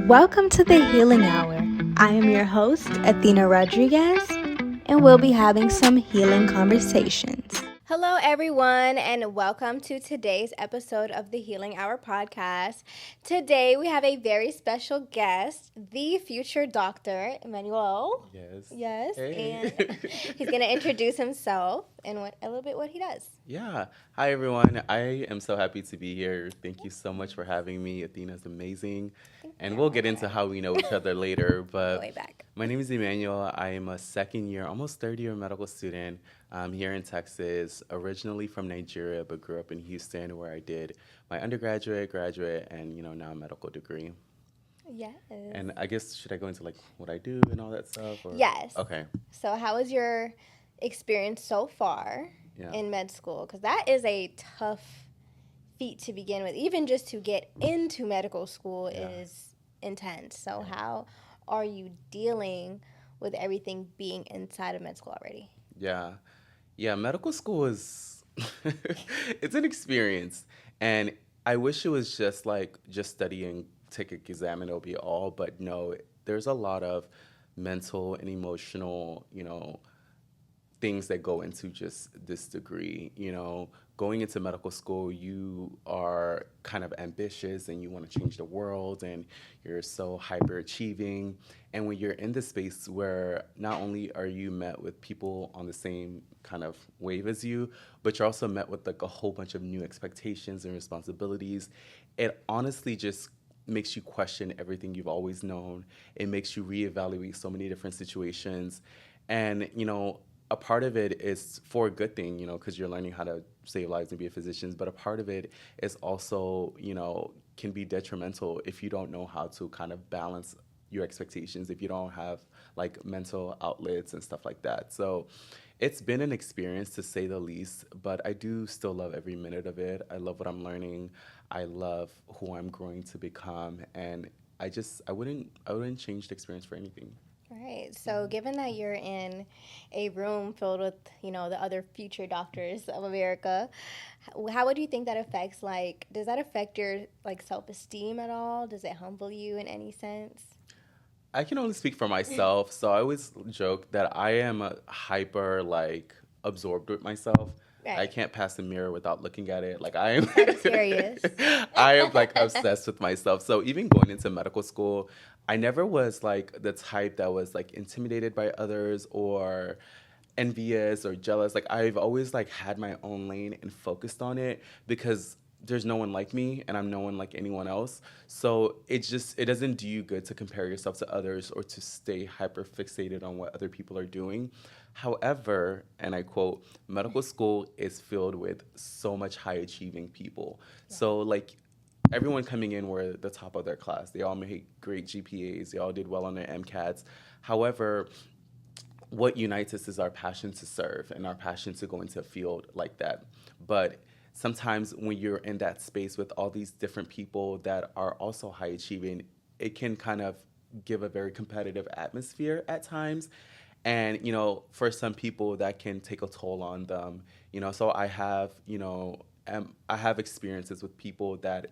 Welcome to the Healing Hour. I am your host, Athena Rodriguez, and we'll be having some healing conversations. Hello, everyone, and welcome to today's episode of the Healing Hour podcast. Today, we have a very special guest, the future doctor, Emmanuel. Yes. Yes, Hey. and he's going to introduce himself and a little bit what he does. Yeah. Hi, everyone. I am so happy to be here. Thank you so much for having me. Athena's amazing. And we'll get into how we know each other later. But Way back. my name is Emmanuel. I am a second year, almost third year medical student here in Texas, originally from Nigeria, but grew up in Houston where I did my undergraduate, graduate, and, now a medical degree. Yes. And I guess, should I go into like what I do and all that stuff? Or? Yes. Okay. So, how was your experience so far in med school? Because that is a tough feat to begin with. Even just to get into medical school is intense. So, how are you dealing with everything being inside of med school already? Yeah, medical school is it's an experience. And I wish it was just studying, take an exam and it'll be all, but no, there's a lot of mental and emotional, things that go into just this degree. Going into medical school, you are kind of ambitious and you want to change the world and you're so hyper achieving. And when you're in this space where not only are you met with people on the same kind of wave as you, but you're also met with like a whole bunch of new expectations and responsibilities, it honestly just makes you question everything you've always known. It makes you reevaluate so many different situations. And, a part of it is for a good thing, because you're learning how to save lives and be a physician. But a part of it is also, can be detrimental if you don't know how to kind of balance your expectations, if you don't have like mental outlets and stuff like that. So it's been an experience to say the least, but I do still love every minute of it. I love what I'm learning. I love who I'm growing to become. And I wouldn't change the experience for anything. Right. So, given that you're in a room filled with, the other future doctors of America, how would you think that affects, does that affect your, self-esteem at all? Does it humble you in any sense? I can only speak for myself, so I always joke that I am a hyper absorbed with myself. Right. I can't pass a mirror without looking at it. Like I am Serious. I am obsessed with myself. So even going into medical school, I never was like the type that was like intimidated by others or envious or jealous. Like I've always had my own lane and focused on it because there's no one like me and I'm no one like anyone else. So it doesn't do you good to compare yourself to others or to stay hyper fixated on what other people are doing. However, and I quote, medical school is filled with so much high achieving people. Yeah. So everyone coming in were the top of their class. They all made great GPAs. They all did well on their MCATs. However, what unites us is our passion to serve and our passion to go into a field like that. But sometimes when you're in that space with all these different people that are also high achieving, it can kind of give a very competitive atmosphere at times. And, for some people that can take a toll on them, so I have, I have experiences with people that,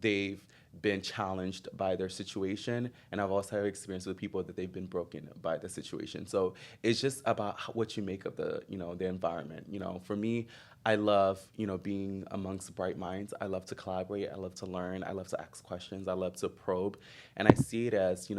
they've been challenged by their situation. And I've also had experience with people that they've been broken by the situation. So it's just about what you make of the environment. For me, I love, being amongst bright minds. I love to collaborate. I love to learn. I love to ask questions. I love to probe. And I see it as,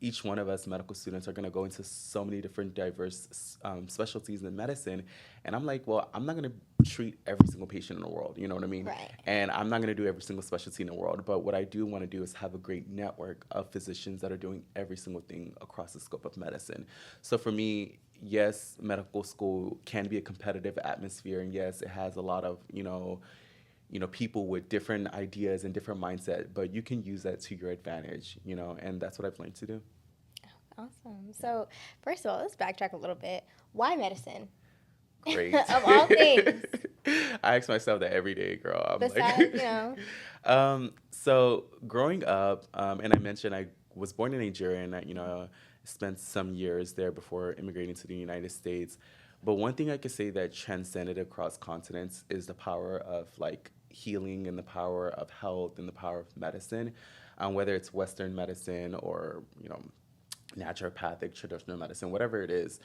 each one of us medical students are going to go into so many different diverse specialties in medicine. And I'm like, well, I'm not going to treat every single patient in the world. You know what I mean? Right. And I'm not going to do every single specialty in the world. But what I do want to do is have a great network of physicians that are doing every single thing across the scope of medicine. So for me, yes, medical school can be a competitive atmosphere. And yes, it has a lot of, people with different ideas and different mindset, but you can use that to your advantage, and that's what I've learned to do. Awesome. So, first of all, let's backtrack a little bit. Why medicine? Great. Of all things. I ask myself that every day, girl. I'm Besides, So growing up, and I mentioned I was born in Nigeria and I spent some years there before immigrating to the United States. But one thing I could say that transcended across continents is the power of healing and the power of health and the power of medicine, whether it's Western medicine or, naturopathic, traditional medicine, whatever it is,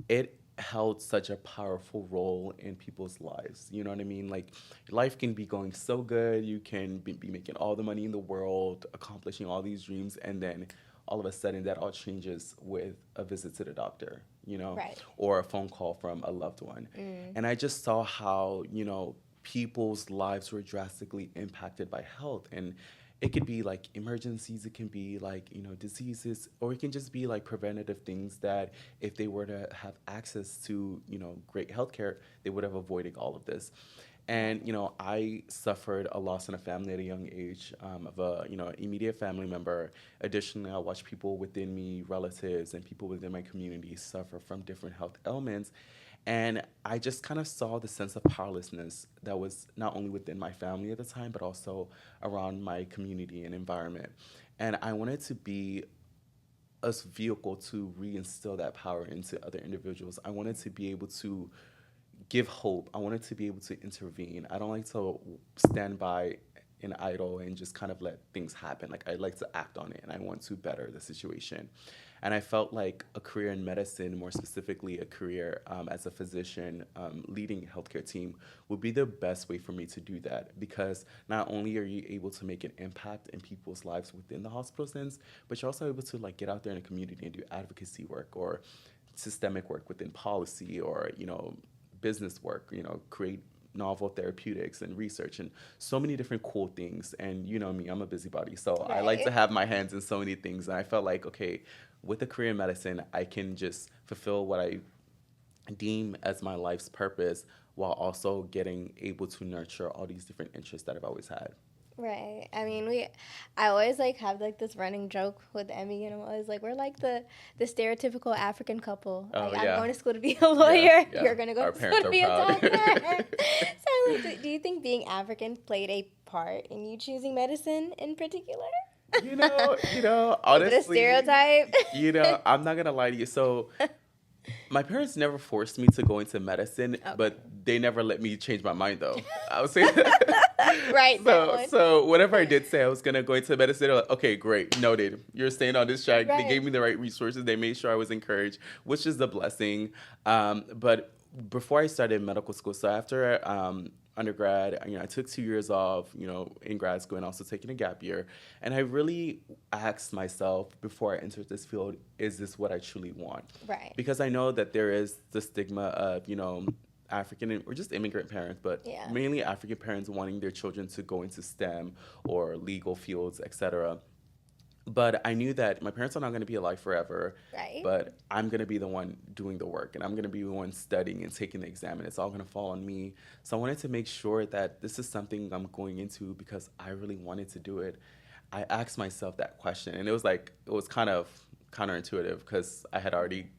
it held such a powerful role in people's lives. You know what I mean? Like, life can be going so good, you can be making all the money in the world, accomplishing all these dreams, and then all of a sudden that all changes with a visit to the doctor, Right. or a phone call from a loved one. And I just saw how, people's lives were drastically impacted by health. And it could be like emergencies, it can be like, diseases, or it can just be like preventative things that if they were to have access to, great healthcare, they would have avoided all of this. And, I suffered a loss in a family at a young age, of a, immediate family member. Additionally, I watched people within me, relatives, and people within my community suffer from different health ailments. And I just kind of saw the sense of powerlessness that was not only within my family at the time, but also around my community and environment. And I wanted to be a vehicle to reinstill that power into other individuals. I wanted to be able to give hope. I wanted to be able to intervene. I don't like to stand by and idle and just kind of let things happen. Like, I like to act on it, and I want to better the situation. And I felt like a career in medicine, more specifically a career as a physician, leading a healthcare team, would be the best way for me to do that, because not only are you able to make an impact in people's lives within the hospital sense, but you're also able to like get out there in the community and do advocacy work or systemic work within policy, or business work, create novel therapeutics and research and so many different cool things. And you know me, I'm a busybody, so I like to have my hands in so many things. And I felt like, okay, with a career in medicine, I can just fulfill what I deem as my life's purpose, while also getting able to nurture all these different interests that I've always had. Right. I mean, I always like have like this running joke with Emmy, and I'm always like, we're like the stereotypical African couple. Oh, Like, I'm yeah. going to school to be a lawyer. Yeah. You're gonna go Our to school parents to are be a proud. doctor. So, like, do you think being African played a part in you choosing medicine in particular? Is it a Honestly, stereotype? I'm not gonna lie to you. So my parents never forced me to go into medicine, but they never let me change my mind, though. I would say Right. so whenever I did say I was gonna go into medicine, they're like, okay, great, noted. You're staying on this track. They Right. gave me the right resources. They made sure I was encouraged, which is the blessing. But before I started medical school, so after undergrad, I took 2 years off, in grad school, and also taking a gap year. And I really asked myself before I entered this field, is this what I truly want? Right. Because I know that there is the stigma of, African or just immigrant parents, but mainly African parents wanting their children to go into STEM or legal fields, etc. But I knew that my parents are not going to be alive forever. Right. But I'm going to be the one doing the work, and I'm going to be the one studying and taking the exam, and it's all going to fall on me. So I wanted to make sure that this is something I'm going into because I really wanted to do it. I asked myself that question, and it was kind of counterintuitive because I had already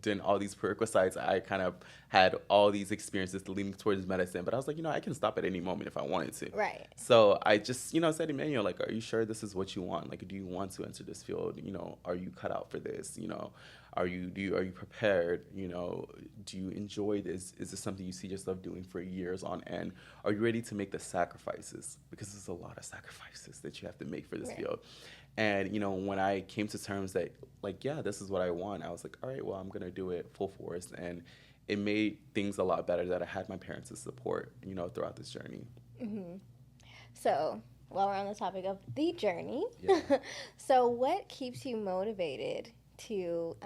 done all these prerequisites. I kind of had all these experiences leaning towards medicine, but I was like, I can stop at any moment if I wanted to. Right. So I just, said to Emmanuel, like, are you sure this is what you want? Like, do you want to enter this field? Are you cut out for this? Are you prepared? Do you enjoy this? Is this something you see yourself doing for years on end? Are you ready to make the sacrifices? Because there's a lot of sacrifices that you have to make for this field. And, when I came to terms that, like, yeah, this is what I want, I was like, all right, well, I'm going to do it full force. And it made things a lot better that I had my parents' support, throughout this journey. Mm-hmm. So, while we're on the topic of the journey, Yeah. so what keeps you motivated to,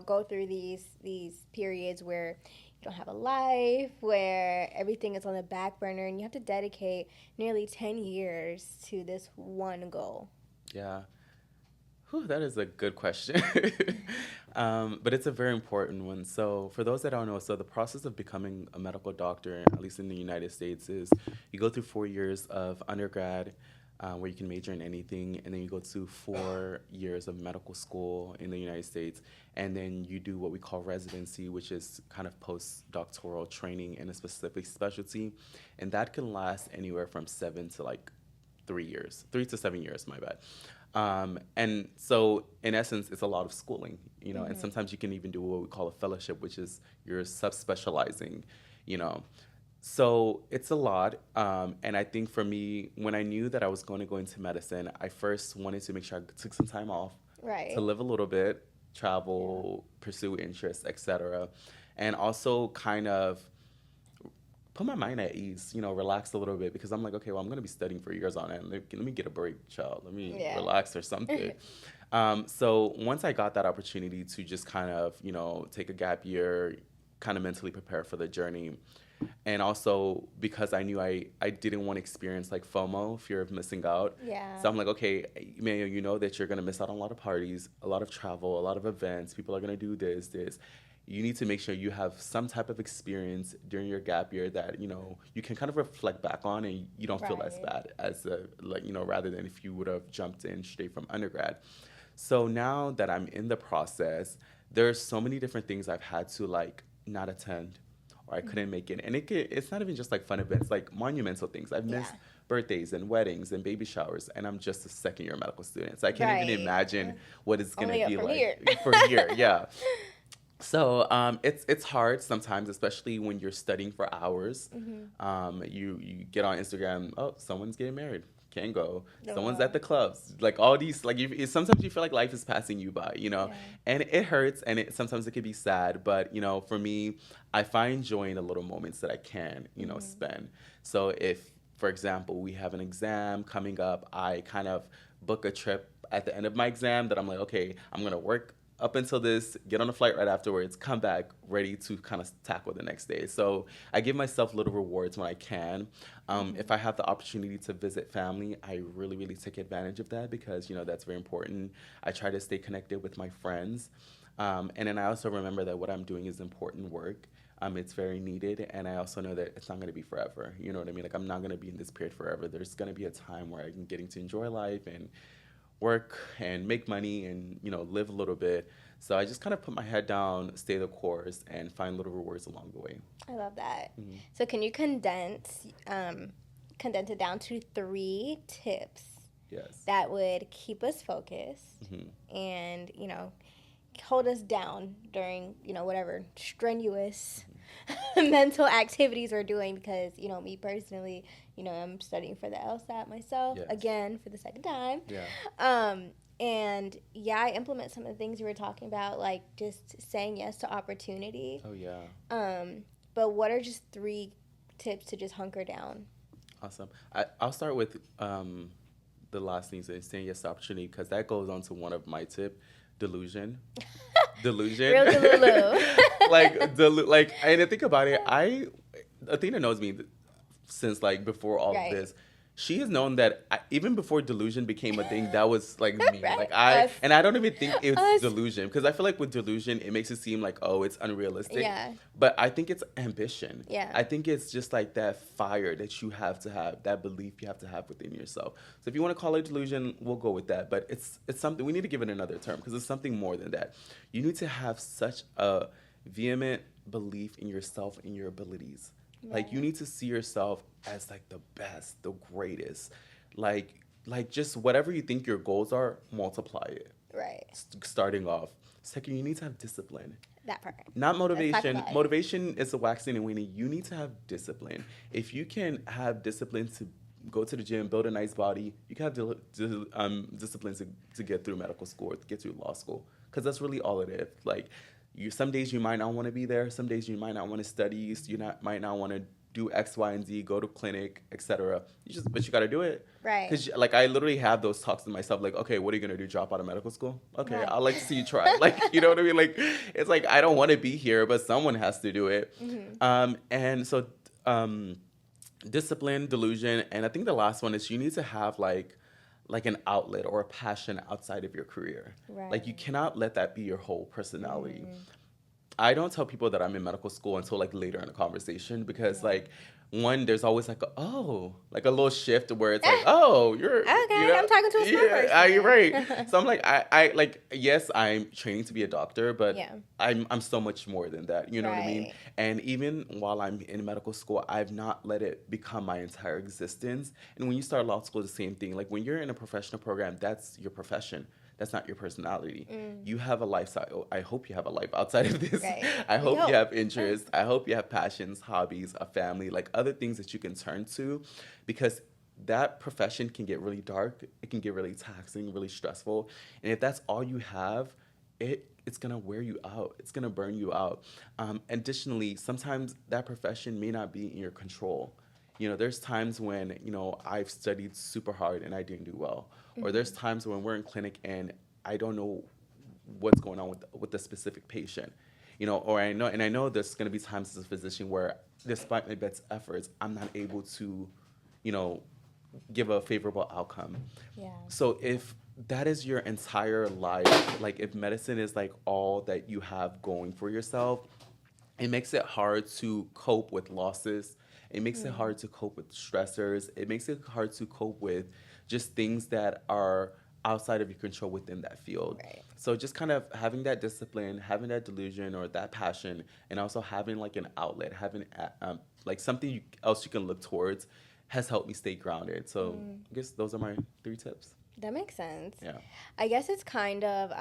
go through these periods where you don't have a life, where everything is on the back burner, and you have to dedicate nearly 10 years to this one goal? Yeah. Whew, that is a good question. But it's a very important one. So for those that don't know, so the process of becoming a medical doctor, at least in the United States, is you go through 4 years of undergrad, where you can major in anything, and then you go to 4 years of medical school in the United States, and then you do what we call residency, which is kind of postdoctoral training in a specific specialty, and that can last anywhere from 7 to like 3 years, 3 to 7 years, my bad. And so in essence, it's a lot of schooling, and sometimes you can even do what we call a fellowship, which is you're subspecializing, you know. So it's a lot. And I think for me, when I knew that I was going to go into medicine, I first wanted to make sure I took some time off to Right. live a little bit, Yeah. travel, pursue interests, etc. And also kind of put my mind at ease, relax a little bit because I'm like, okay, well, I'm going to be studying for years on end. Let me get a break, child. Let me Yeah. relax or something. So once I got that opportunity to just kind of, take a gap year, kind of mentally prepare for the journey, and also because I knew I didn't want to experience like FOMO, fear of missing out. Yeah. So I'm like, okay, Emmanuel, you know that you're gonna miss out on a lot of parties, a lot of travel, a lot of events. People are gonna do this. You need to make sure you have some type of experience during your gap year that you can kind of reflect back on, and you don't feel as Right. bad as rather than if you would have jumped in straight from undergrad. So now that I'm in the process, there's so many different things I've had to like not attend or I couldn't make it. And it's not even just like fun events, like monumental things. I've Yeah. missed birthdays and weddings and baby showers, and I'm just a second year medical student. So I can't even Right. imagine what it's gonna Only up be from like here. for here. Yeah. So it's hard sometimes, especially when you're studying for hours. You get on Instagram. Oh, someone's getting married. Can't go. Oh, Someone's wow. at the clubs. Like all these, like sometimes you feel like life is passing you by, Yeah. and it hurts, and sometimes it can be sad. But for me, I find joy in the little moments that I can, spend. So if, for example, we have an exam coming up, I kind of book a trip at the end of my exam that I'm like, okay, I'm gonna work up until this, get on a flight right afterwards, come back ready to kind of tackle the next day. So I give myself little rewards when I can. If I have the opportunity to visit family, I really, really take advantage of that because, that's very important. I try to stay connected with my friends. And then I also remember that what I'm doing is important work. It's very needed, and I also know that it's not going to be forever. You know what I mean? Like I'm not going to be in this period forever. There's going to be a time where I'm getting to enjoy life and work and make money and live a little bit. So I just kind of put my head down, stay the course, and find little rewards along the way. I love that. So can you condense it down to 3 tips Yes. that would keep us focused and hold us down during whatever strenuous mental activities we're doing? Because me personally, I'm studying for the LSAT myself Yes. again for the second time. Yeah. And yeah, I implement some of the things you were talking about, like just saying yes to opportunity. Oh yeah. But what are just 3 tips to just hunker down? Awesome. I'll start with the last thing, saying yes to opportunity, because that goes on to one of my tip, delusion. Delusion. Real delulu. Like, and to think about it, Athena knows me since like before all Right. of this. She has known that even before delusion became a thing, that was like me. Right. Like Us. and I don't even think it's Us. delusion, because I feel like with delusion it makes it seem like, oh, it's unrealistic. Yeah. But I think it's ambition. Yeah. I think it's just like that fire that you have to have, that belief you have to have within yourself. So if you want to call it delusion, we'll go with that. But it's something, we need to give it another term, because it's something more than that. You need to have such a vehement belief in yourself and your abilities. Like you need to see yourself as like the best, the greatest. Like just whatever you think your goals are, multiply it. Right. Starting off. Second, you need to have discipline. That part. Not Let's motivation. talk about it. Motivation is a waxing and waning. You need to have discipline. If you can have discipline to go to the gym, build a nice body, you can have discipline to get through medical school, to get through law school, because that's really all it is. Like, some days you might not want to be there. Some days you might not want to study. Might not want to do X, Y, and Z, go to clinic, etc. But you got to do it. Right. Because like I literally have those talks to myself, like, okay, what are you gonna do? Drop out of medical school? Okay, Right. I'd like to see you try. Like, you know what I mean? Like, it's like I don't want to be here, but someone has to do it. And so, discipline, delusion, and I think the last one is you need to have like an outlet or a passion outside of your career. Right. Like you cannot let that be your whole personality. I don't tell people that I'm in medical school until like later in the conversation, because like one, there's always like like a little shift where it's like, oh, you're Okay, I'm talking to a smart person. you're right. So I'm like, I like, yes, I'm training to be a doctor, but Yeah. I'm so much more than that. You know what I mean? Right. And even while I'm in medical school, I've not let it become my entire existence. And when you start law school, the same thing. Like when you're in a professional program, that's your profession. That's not your personality. Mm. You have a lifestyle. I hope you have a life outside of this. Right. I We hope hope. you have interests. I hope you have passions, hobbies, a family, like other things that you can turn to, because that profession can get really dark. It can get really taxing, really stressful. And if that's all you have, it's gonna wear you out. It's gonna burn you out. Additionally, sometimes that profession may not be in your control. There's times when, I've studied super hard and I didn't do well. Or there's times when we're in clinic and I don't know what's going on with the specific patient. Or I know there's going to be times as a physician where, despite my best efforts, I'm not able to, you know, give a favorable outcome. Yeah. So if that is your entire life, like if medicine is like all that you have going for yourself, it makes it hard to cope with losses. It makes it hard to cope with stressors. It makes it hard to cope with just things that are outside of your control within that field. Right. So just kind of having that discipline, having that delusion or that passion, and also having like an outlet, having like something else you can look towards, has helped me stay grounded. So I guess those are my 3 tips. That makes sense. Yeah. I guess it's kind of,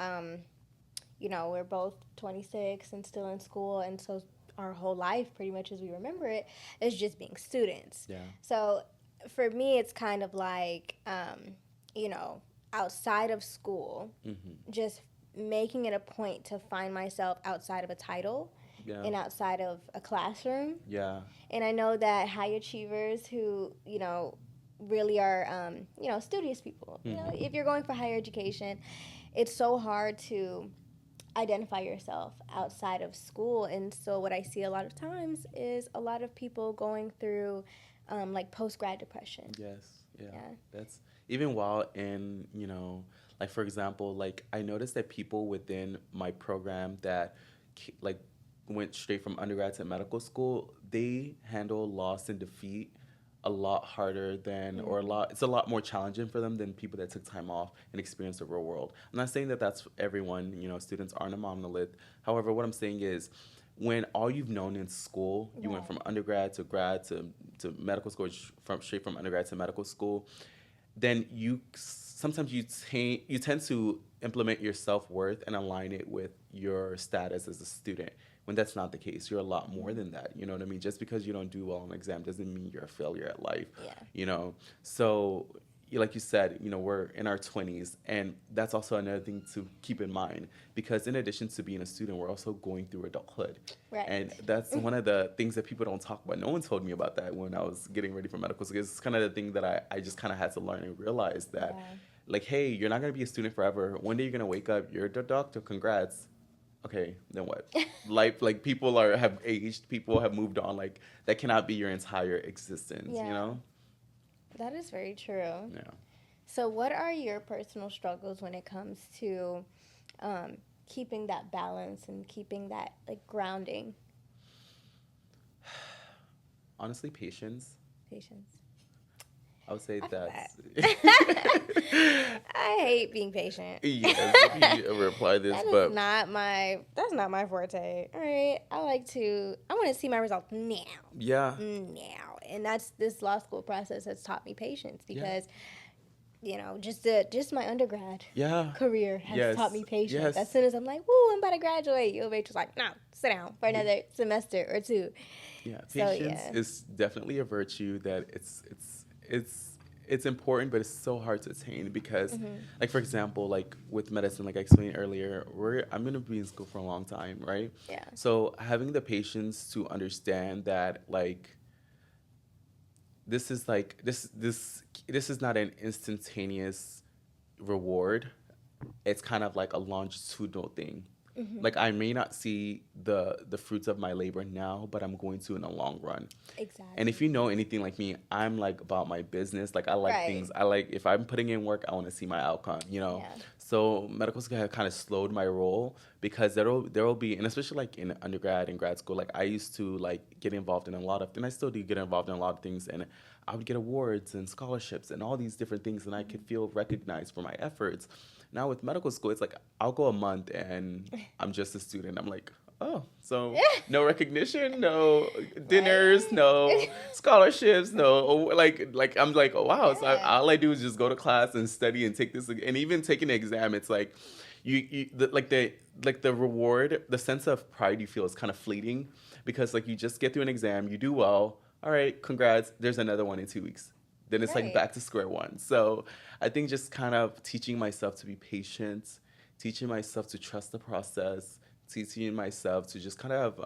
we're both 26 and still in school, and so our whole life, pretty much as we remember it, is just being students. Yeah. So for me, it's kind of like, outside of school, just making it a point to find myself outside of a title Yeah. and outside of a classroom. Yeah. And I know that high achievers who, really are, studious people, if you're going for higher education, it's so hard to identify yourself outside of school. And so what I see a lot of times is a lot of people going through like post-grad depression. Yes. Yeah. Yeah. That's even while in, like for example, like I noticed that people within my program that like went straight from undergrad to medical school, they handle loss and defeat a lot harder than, or it's a lot more challenging for them than people that took time off and experienced the real world. I'm not saying that that's everyone, students aren't a monolith. However, what I'm saying is, when all you've known in school, you went from undergrad to grad to medical school, straight from undergrad to medical school, then sometimes you tend to implement your self-worth and align it with your status as a student, when that's not the case. You're a lot more than that. You know what I mean? Just because you don't do well on an exam doesn't mean you're a failure at life. Yeah. So like you said, we're in our 20s, and that's also another thing to keep in mind, because in addition to being a student, we're also going through adulthood. Right. And that's one of the things that people don't talk about. No one told me about that when I was getting ready for medical school. It's kind of the thing that I just kind of had to learn and realize that, like, hey, you're not going to be a student forever. One day you're going to wake up, you're the doctor, congrats. Okay, then what? Life, like, people have aged, people have moved on. Like, that cannot be your entire existence, That is very true. Yeah. So what are your personal struggles when it comes to keeping that balance and keeping that, like, grounding? Honestly, patience. Patience. I would say that's... I hate being patient. Yes, if you ever apply this, That's not my forte. All right. I want to see my results now. Yeah. Now. And this law school process has taught me patience, because just my undergrad career has taught me patience. Yes. As soon as I'm like, woo, I'm about to graduate, your was like, no, sit down for another semester or two. Yeah, patience is definitely a virtue that it's important, but it's so hard to attain, because, like, for example, like with medicine, like I explained earlier, I'm going to be in school for a long time, right? Yeah. So having the patience to understand that, like, this is not an instantaneous reward. It's kind of like a longitudinal thing. Like, I may not see the fruits of my labor now, but I'm going to in the long run. Exactly. And if you know anything like me, I'm like about my business. Like, I like things. I like, if I'm putting in work, I want to see my outcome, Yeah. So medical school had kind of slowed my role, because there will be, and especially like in undergrad and grad school, like I used to like get involved in a lot of, and I still do get involved in a lot of things, and I would get awards and scholarships and all these different things, and I could feel recognized for my efforts. Now with medical school, it's like I'll go a month and I'm just a student. I'm like, oh, so no recognition, no dinners, Right? no scholarships, no like I'm like, oh wow. So Yeah. all I do is just go to class and study and take this, and even taking an exam, it's like like the reward, the sense of pride you feel is kind of fleeting because like you just get through an exam, you do well, all right, congrats. There's another one in 2 weeks. Then it's like Right. back to square one. So I think just kind of teaching myself to be patient, teaching myself to trust the process, teaching myself to just kind of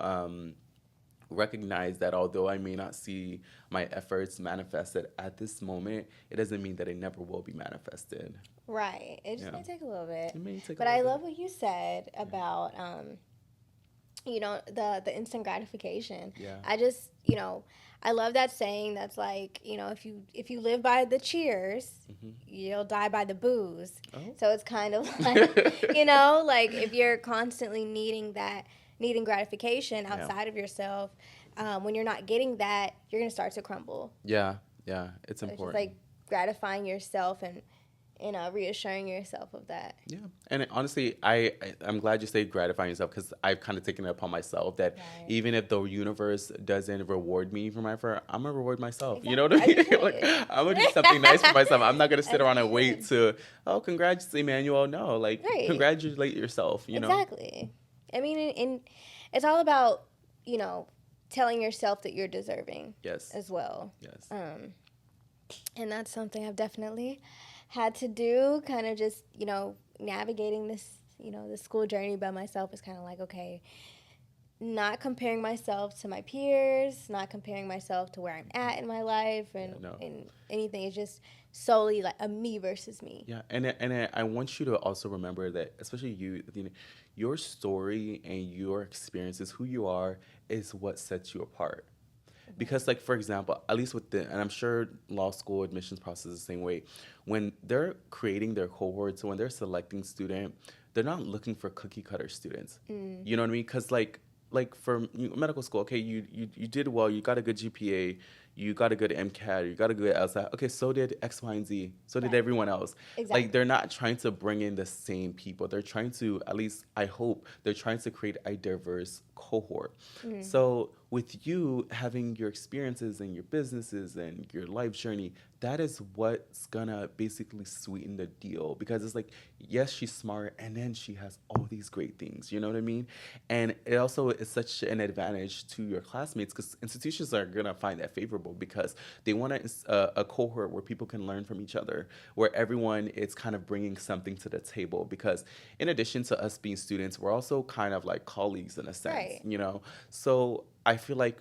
recognize that although I may not see my efforts manifested at this moment, it doesn't mean that it never will be manifested. Right. It just Yeah, may take a little bit. it may take a But I little love bit. what you said about the instant gratification. Yeah. I just, I love that saying that's like, if you live by the cheers, you'll die by the booze. Oh. So it's kind of like, like if you're constantly needing gratification Yeah. outside of yourself, when you're not getting that, you're going to start to crumble. Yeah. Yeah. It's So it's just important. like gratifying yourself and reassuring yourself of that. Yeah, and honestly, I'm glad you say gratifying yourself because I've kind of taken it upon myself that Right. even if the universe doesn't reward me for my effort, I'm gonna reward myself. You know Exactly. what I mean? Like I'm gonna do something nice for myself. I'm not gonna sit As around you and wait should. to congrats, Emmanuel. No, like Right. congratulate yourself. You know? Exactly. I mean, and it's all about, telling yourself that you're deserving Yes. as well. Yes. And that's something I've definitely had to do, kind of just, navigating this, the school journey by myself is kind of like, okay, not comparing myself to my peers, not comparing myself to where I'm at in my life and, Yeah, no. and anything. It's just solely like a me versus me. Yeah, and I want you to also remember that, especially you, your story and your experiences, who you are, is what sets you apart. Because, like, for example, at least with and I'm sure law school admissions process is the same way. When they're creating their cohorts, when they're selecting student, they're not looking for cookie cutter students. You know what I mean? Because like for medical school, okay, you did well, you got a good GPA, you got a good MCAT, you got a good LSAT. Okay, so did X, Y, and Z. So did Right. everyone else. Exactly. Like they're not trying to bring in the same people. They're trying to, at least I hope, they're trying to create a diverse cohort. So with you having your experiences and your businesses and your life journey, that is what's gonna basically sweeten the deal because it's like, yes, she's smart and then she has all these great things, you know what I mean? And it also is such an advantage to your classmates because institutions are gonna find that favorable because they want a cohort where people can learn from each other, where everyone is kind of bringing something to the table because in addition to us being students, we're also kind of like colleagues in a sense, Right. So I feel like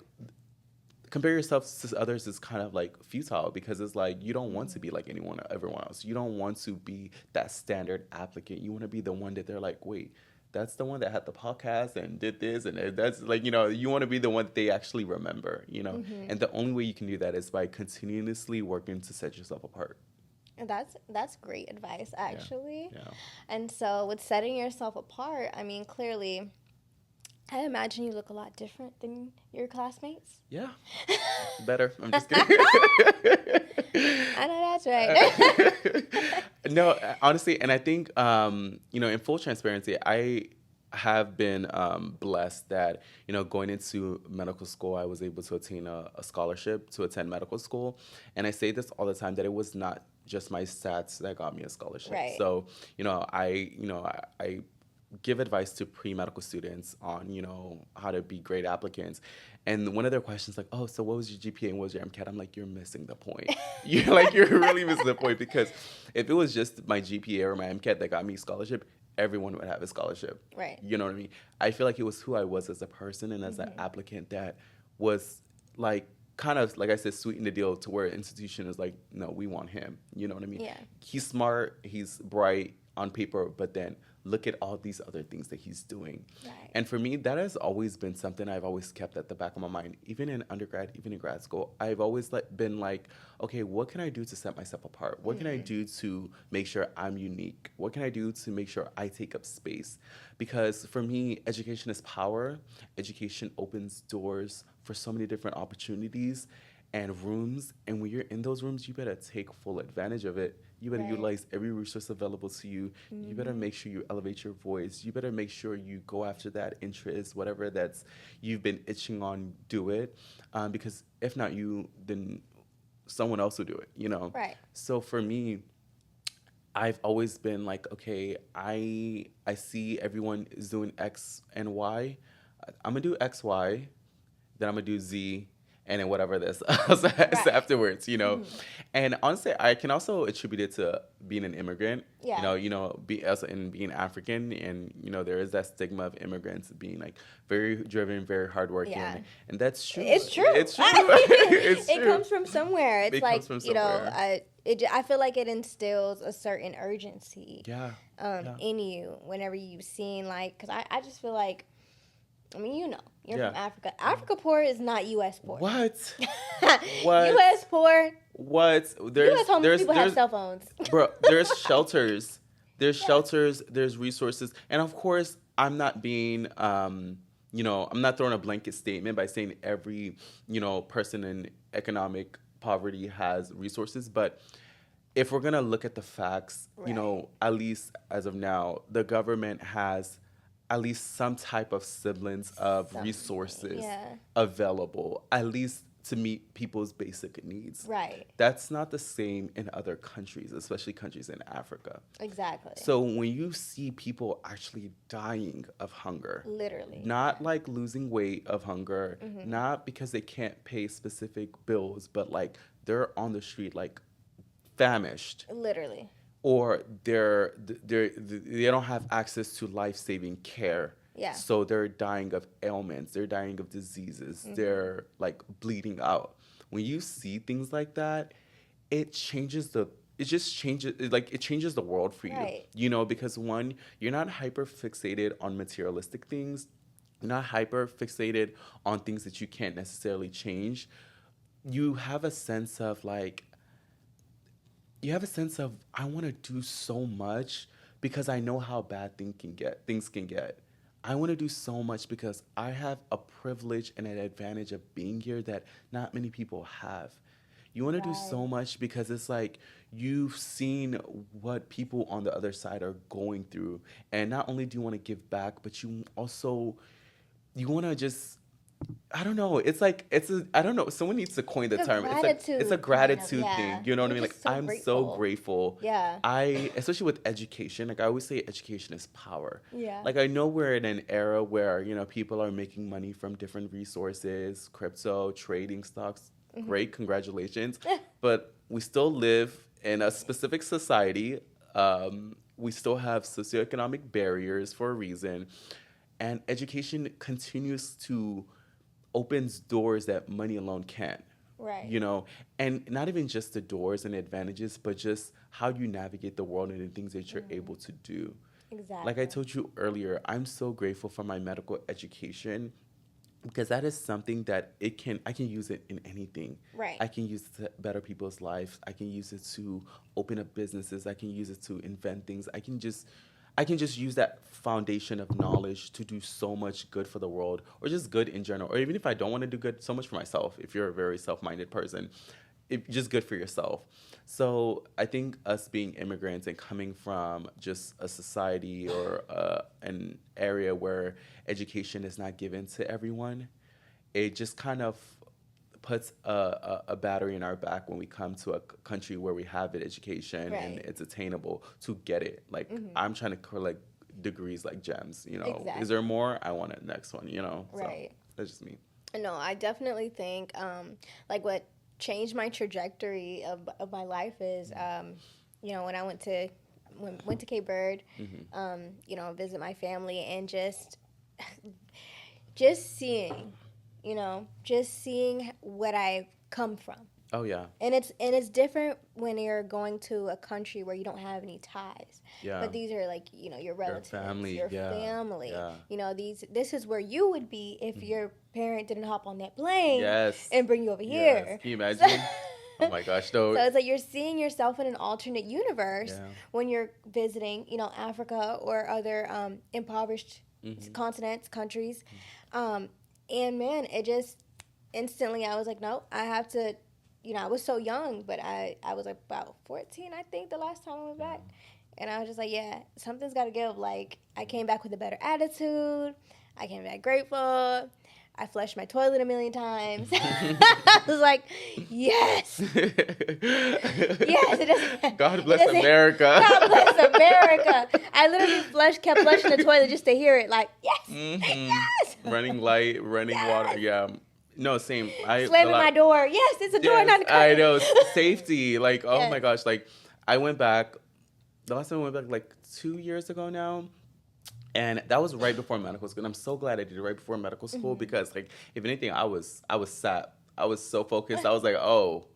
compare yourself to others is kind of like futile because it's like you don't want to be like everyone else. You don't want to be that standard applicant. You want to be the one that they're like, wait, that's the one that had the podcast and did this and that's like you want to be the one that they actually remember. And the only way you can do that is by continuously working to set yourself apart. And that's great advice, actually. Yeah. And so with setting yourself apart, I mean, clearly, I imagine you look a lot different than your classmates. Yeah. Better. I'm just kidding. I know that's right. No, honestly, and I think in full transparency, I have been blessed that going into medical school, I was able to attain a scholarship to attend medical school, and I say this all the time that it was not just my stats that got me a scholarship. Right. So I give advice to pre-medical students on how to be great applicants, and one of their questions like, oh, so what was your GPA and what was your MCAT? I'm like, you're missing the point. You're really missing the point because if it was just my GPA or my MCAT that got me scholarship, everyone would have a scholarship. Right. You know what I mean? I feel like it was who I was as a person and as an applicant that was like kind of, like I said, sweeten the deal to where an institution is like, no, we want him. You know what I mean? Yeah. He's smart, he's bright on paper, but then look at all these other things that he's doing. Right. And for me, that has always been something I've always kept at the back of my mind. Even in undergrad, even in grad school, I've always been like, okay, what can I do to set myself apart? What can I do to make sure I'm unique? What can I do to make sure I take up space? Because for me, education is power. Education opens doors for so many different opportunities. and rooms. And when you're in those rooms, you better take full advantage of it. You better utilize every resource available to you. You better make sure you elevate your voice. You better make sure you go after that interest, whatever that's you've been itching on, do it. Because if not you, then someone else will do it, you know? Right. So for me, I've always been like, okay, I see everyone is doing X and Y. I'm gonna do X, Y, then I'm gonna do Z, and then whatever this is afterwards, you know. And honestly, I can also attribute it to being an immigrant. Yeah. Be as in being African, and there is that stigma of immigrants being like very driven, very hardworking, and that's true. It's true. It's true. It's It true. comes from somewhere. It's It like comes from somewhere. I feel like it instills a certain urgency Yeah. in you whenever you've seen, like, because I just feel like, I mean, you're from Africa. Africa poor is not U.S. poor. What? What? U.S. poor. What? U.S. homeless people have cell phones. Bro, there's shelters. There's shelters. There's resources. And of course, I'm not being, I'm not throwing a blanket statement by saying every, person in economic poverty has resources. But if we're going to look at the facts, at least as of now, the government has at least some type of semblance of resources available, at least to meet people's basic needs. Right. That's not the same in other countries, especially countries in Africa. Exactly. So when you see people actually dying of hunger, literally, not like losing weight of hunger, not because they can't pay specific bills, but like they're on the street like famished. Literally. Or they don't have access to life-saving care. Yeah. So they're dying of ailments. They're dying of diseases. They're like bleeding out. When you see things like that, it changes the world for you. Right. Because one, you're not hyper fixated on materialistic things. You're not hyper fixated on things that you can't necessarily change. You have a sense of I want to do so much because I know how bad things can get. I want to do so much because I have a privilege and an advantage of being here that not many people have. You want to do so much because it's like you've seen what people on the other side are going through. And not only do you want to give back, but you want to just, I don't know. I don't know. Someone needs to coin the term. It's a gratitude thing. You know what I mean? Like, I'm so grateful. Yeah. Especially with education, like I always say, education is power. Yeah. Like I know we're in an era where, people are making money from different resources, crypto, trading stocks. Great, congratulations. But we still live in a specific society. We still have socioeconomic barriers for a reason. And education continues to opens doors that money alone can't. Right. And not even just the doors and advantages, but just how you navigate the world and the things that you're able to do. Exactly. Like I told you earlier, I'm so grateful for my medical education because that is something that I can use it in anything. Right. I can use it to better people's lives. I can use it to open up businesses. I can use it to invent things. I can just use that foundation of knowledge to do so much good for the world or just good in general. Or even if I don't want to do good, so much for myself. If you're a very self-minded person, just good for yourself. So I think us being immigrants and coming from just a society or an area where education is not given to everyone, it just kind of puts a battery in our back when we come to a country where we have an education and it's attainable to get it. Like I'm trying to collect degrees like gems, Exactly. Is there more? I want it next one, Right. So that's just me. No, I definitely think like what changed my trajectory of my life is when I went to Cape Verde, visit my family and just seeing what I've come from. Oh yeah. And it's different when you're going to a country where you don't have any ties. Yeah. But these are like, your relatives, your family. Yeah. This is where you would be if your parent didn't hop on that plane Yes. and bring you over here. Yes. Can you imagine? Oh my gosh, no. So it's like you're seeing yourself in an alternate universe when you're visiting, Africa or other impoverished continents, countries. And man, instantly I was like, no, I have to, I was so young, but I was like about 14, I think, the last time I went back. And I was just like, yeah, something's got to give. Like, I came back with a better attitude. I came back grateful. I flushed my toilet a million times. I was like, yes. Yes, it doesn't. God bless America. God bless America. I literally kept flushing the toilet just to hear it. Like, yes. Yes. Running light, running water. Yeah. No, same. Slamming my door. Yes, it's a door, not a curtain. I know. Safety. Like, oh my gosh. Like, I went back. The last time I went back, like 2 years ago now. And that was right before medical school. And I'm so glad I did it right before medical school because, like, if anything, I was set. I was so focused. I was like, oh,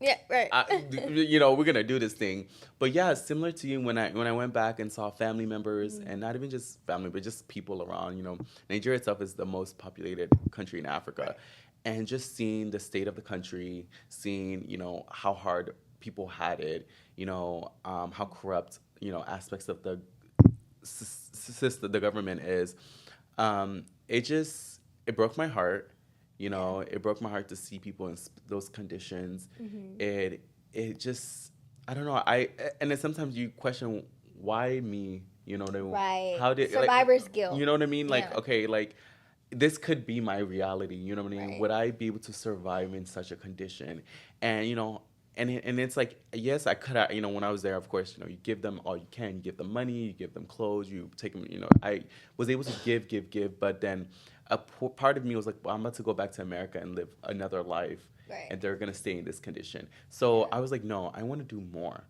yeah, right. We're gonna do this thing. But yeah, similar to you, when I went back and saw family members, and not even just family, but just people around. Nigeria itself is the most populated country in Africa, and just seeing the state of the country, seeing how hard people had it, how corrupt aspects of the system, the government is. It broke my heart. It broke my heart to see people in those conditions. It just, I don't know. And then sometimes you question, why me? Right. How did survivor's guilt? You know what I mean? Like, okay, like this could be my reality. You know what I mean? Right. Would I be able to survive in such a condition? And and it's like, yes, I could have, when I was there, of course, you give them all you can. You give them money, you give them clothes, you take them, I was able to give, but then part of me was like, well, I'm about to go back to America and live another life, and they're going to stay in this condition. So I was like, no, I want to do more,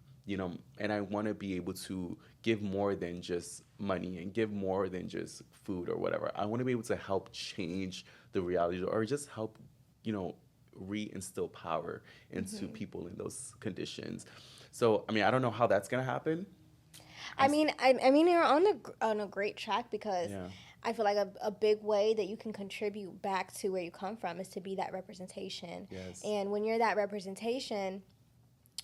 and I want to be able to give more than just money and give more than just food or whatever. I want to be able to help change the reality or just help, reinstill power into people in those conditions. So, I mean, I don't know how that's going to happen. I mean, you're on a great track because I feel like a big way that you can contribute back to where you come from is to be that representation. Yes. And when you're that representation,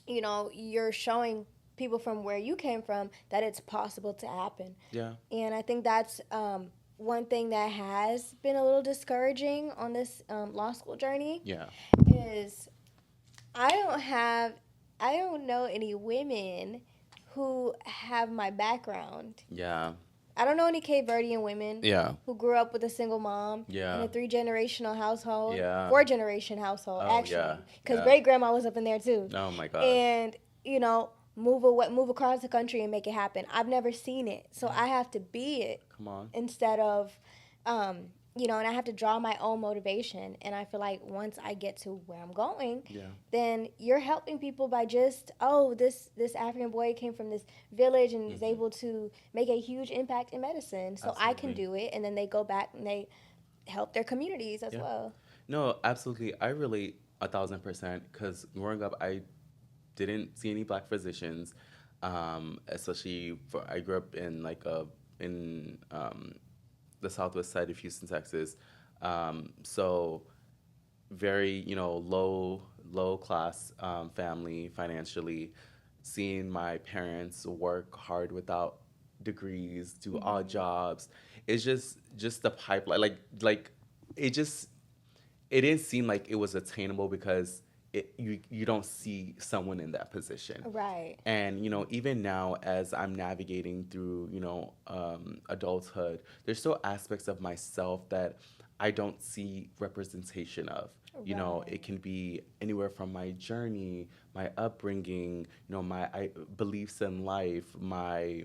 you're showing people from where you came from that it's possible to happen. Yeah. And I think that's one thing that has been a little discouraging on this law school journey. Yeah. Is I don't know any women who have my background. Yeah. I don't know any Cape Verdean women who grew up with a single mom in a 3-generational household, 4-generation household, actually. Because great-grandma was up in there, too. Oh, my God. And, move across the country and make it happen. I've never seen it, so I have to be it. Come on. Instead of, and I have to draw my own motivation. And I feel like once I get to where I'm going, then you're helping people by just, this African boy came from this village and is able to make a huge impact in medicine. So I can do it. And then they go back and they help their communities as well. No, absolutely. I relate 1,000% because growing up, I didn't see any Black physicians, especially I grew up in the southwest side of Houston, Texas. So very, low class family financially. Seeing my parents work hard without degrees, do odd jobs. It's just the pipeline. Like it didn't seem like it was attainable because you don't see someone in that position. Right. And, even now as I'm navigating through, adulthood, there's still aspects of myself that I don't see representation of. Right. It can be anywhere from my journey, my upbringing, my beliefs in life, my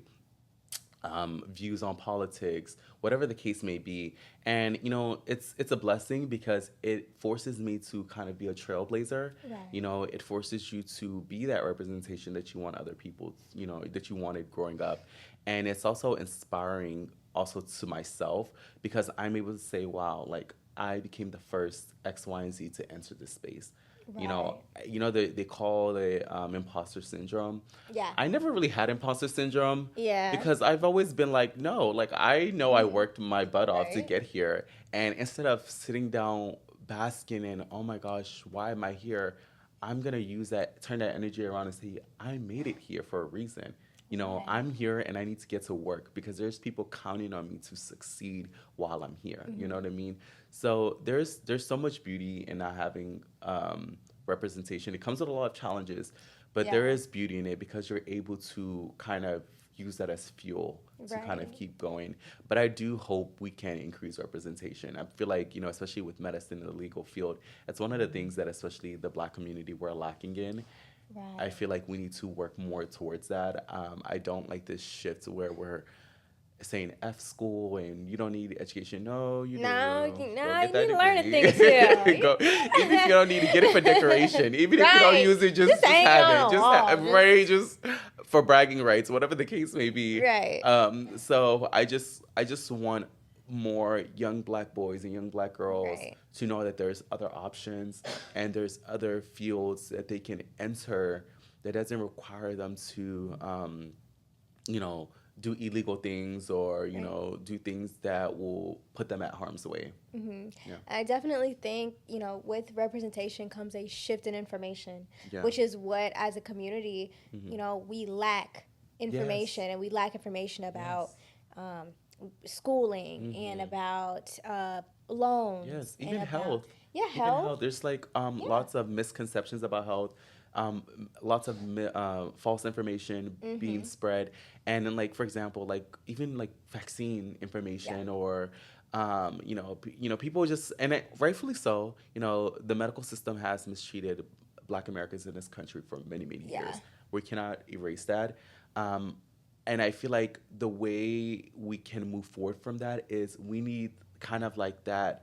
views on politics, whatever the case may be. And, it's a blessing because it forces me to kind of be a trailblazer. Right. It forces you to be that representation that you want other people, that you wanted growing up. And it's also inspiring also to myself because I'm able to say, wow, like I became the first X, Y, and Z to enter this space. Right. They call it imposter syndrome. Yeah. I never really had imposter syndrome. Yeah. Because I've always been like, no, like I know I worked my butt off to get here. And instead of sitting down, basking in, oh my gosh, why am I here? I'm going to turn that energy around and say, I made it here for a reason. You know, Right. I'm here and I need to get to work because there's people counting on me to succeed while I'm here. You know what I mean? So there's so much beauty in not having representation. It comes with a lot of challenges, but there Yeah. is beauty in it because you're able to kind of use that as fuel to kind of Right. keep going. But I do hope we can increase representation. I feel like, you know, especially with medicine in the legal field, it's one of the things that especially the Black community we're lacking in. I Right. feel like we need to work more towards that. I don't like this shift where we're saying F school and you don't need education. No, you Now, do. Go now get that you learn a thing or degree. two. Go, even if you don't need to get it for decoration, even if you don't Right. use it, Just just hang it have on it. a Just wall. right, just for bragging rights, whatever the case may be. Right. So I just want more young Black boys and young Black girls Right. to know that there's other options and there's other fields that they can enter that doesn't require them to, you know, do illegal things or, you Right. know, do things that will put them at harm's way. Yeah. I definitely think, with representation comes a shift in information, Yeah. which is what, as a community, we lack information, Yes. and we lack information about Yes. schooling and about loans. Yes, and even about, health. Yeah, Even health. health. There's like Yeah. lots of misconceptions about health, lots of false information being spread, and then like for example, like even like vaccine information or. People just and rightfully so. You know, the medical system has mistreated Black Americans in this country for many, many Yeah. years. We cannot erase that. And I feel like the way we can move forward from that is we need kind of like that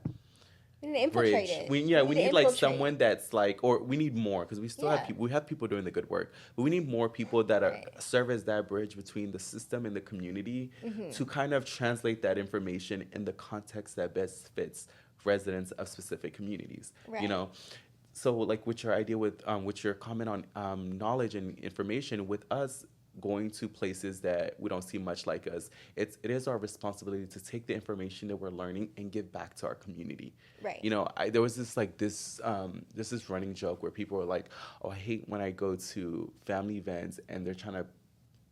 We need to infiltrate bridge. it. We to need like infiltrate. someone that's like, or we need more because we still have Yeah. people. We have people doing the good work, but we need more people that are Right. serve as that bridge between the system and the community to kind of translate that information in the context that best fits residents of specific communities. Right. You know, so like with your idea with your comment on knowledge and information with us going to places that we don't see much like us, it is our responsibility to take the information that we're learning and give back to our community. Right. You know, there was this running joke where people were like, "Oh, I hate when I go to family events and they're trying to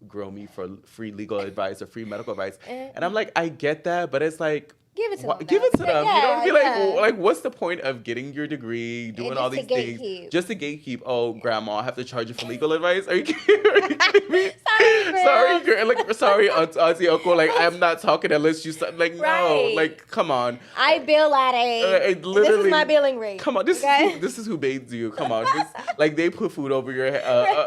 grill me for free legal advice or free medical advice," and I'm like, I get that, but it's like. Give it to them. Give it to them. You know, be like, Yeah. like, what's the point of getting your degree, doing just all to these things, gatekeep. just to gatekeep? Oh, grandma, I have to charge you for legal advice. Are you kidding, me? Sorry, Sorry, girl. like, sorry, Auntie Uncle. Like, I'm not talking unless you start. Like, no, Right. like, come on. I bill at It this literally- is my billing rate. Come on, this is who bathes you. Come on, like they put food over your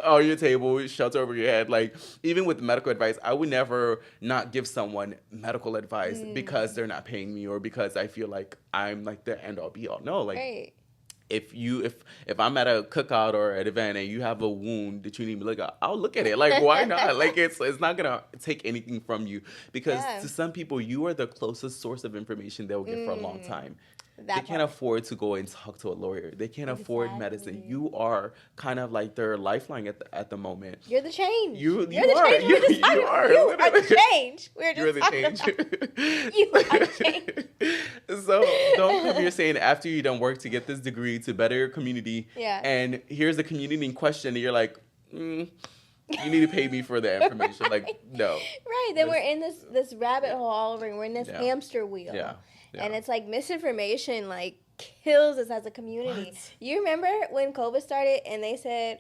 on your table, shelter over your head. Like even with medical advice, I would never not give someone medical advice because they're not paying me or because I feel like I'm like the end all be all. No, like Right. if I'm at a cookout or at an event and you have a wound that you need me to look at, I'll look at it. Like why not? Like it's not gonna take anything from you because Yeah. to some people you are the closest source of information they'll get for a long time. That They can't part. afford to go and talk to a lawyer. They can't afford medicine. Exactly. You are kind of like their lifeline at the moment. You're the change. You You're the are. change. We were just You talking- are, You are literally. the change. We were just You're the talking change. about- You are the change. So don't come here saying after you done work to get this degree to better your community. Yeah. And here's the community in question, and you're like, you need to pay me for the information. Like no. Right. Then we're in this rabbit hole all over. We're in this Yeah. hamster wheel. Yeah. And it's like misinformation like kills us as a community. What? You remember when COVID started and they said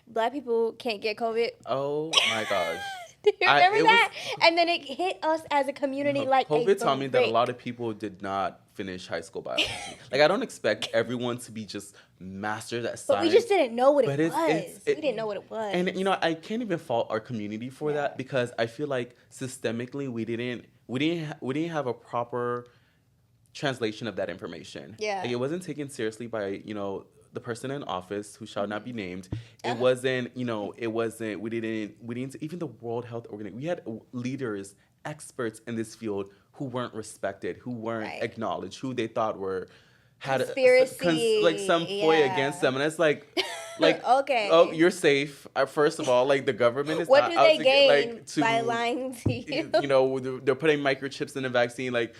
Black people can't get COVID? Oh my gosh. Do you remember it that? And then it hit us as a community like COVID a taught me that a brick. lot of people did not finish high school biology. Like I don't expect everyone to be just masters at But science. we just didn't know what But it it's- was. it- We didn't know what it was. And you know, I can't even fault our community for that because I feel like systemically we didn't have a proper translation of that information. Yeah. Like, it wasn't taken seriously by, the person in office who shall not be Mm-hmm. named. It wasn't, we didn't even the World Health Organization. We had leaders, experts in this field who weren't respected, who weren't Right. acknowledged, who they thought had Conspiracy, like some ploy yeah. against them. And it's like Okay. oh, you're safe. First of all, like the government is what not do out they to gain get, like, to, by lying to you? they're putting microchips in the vaccine. Like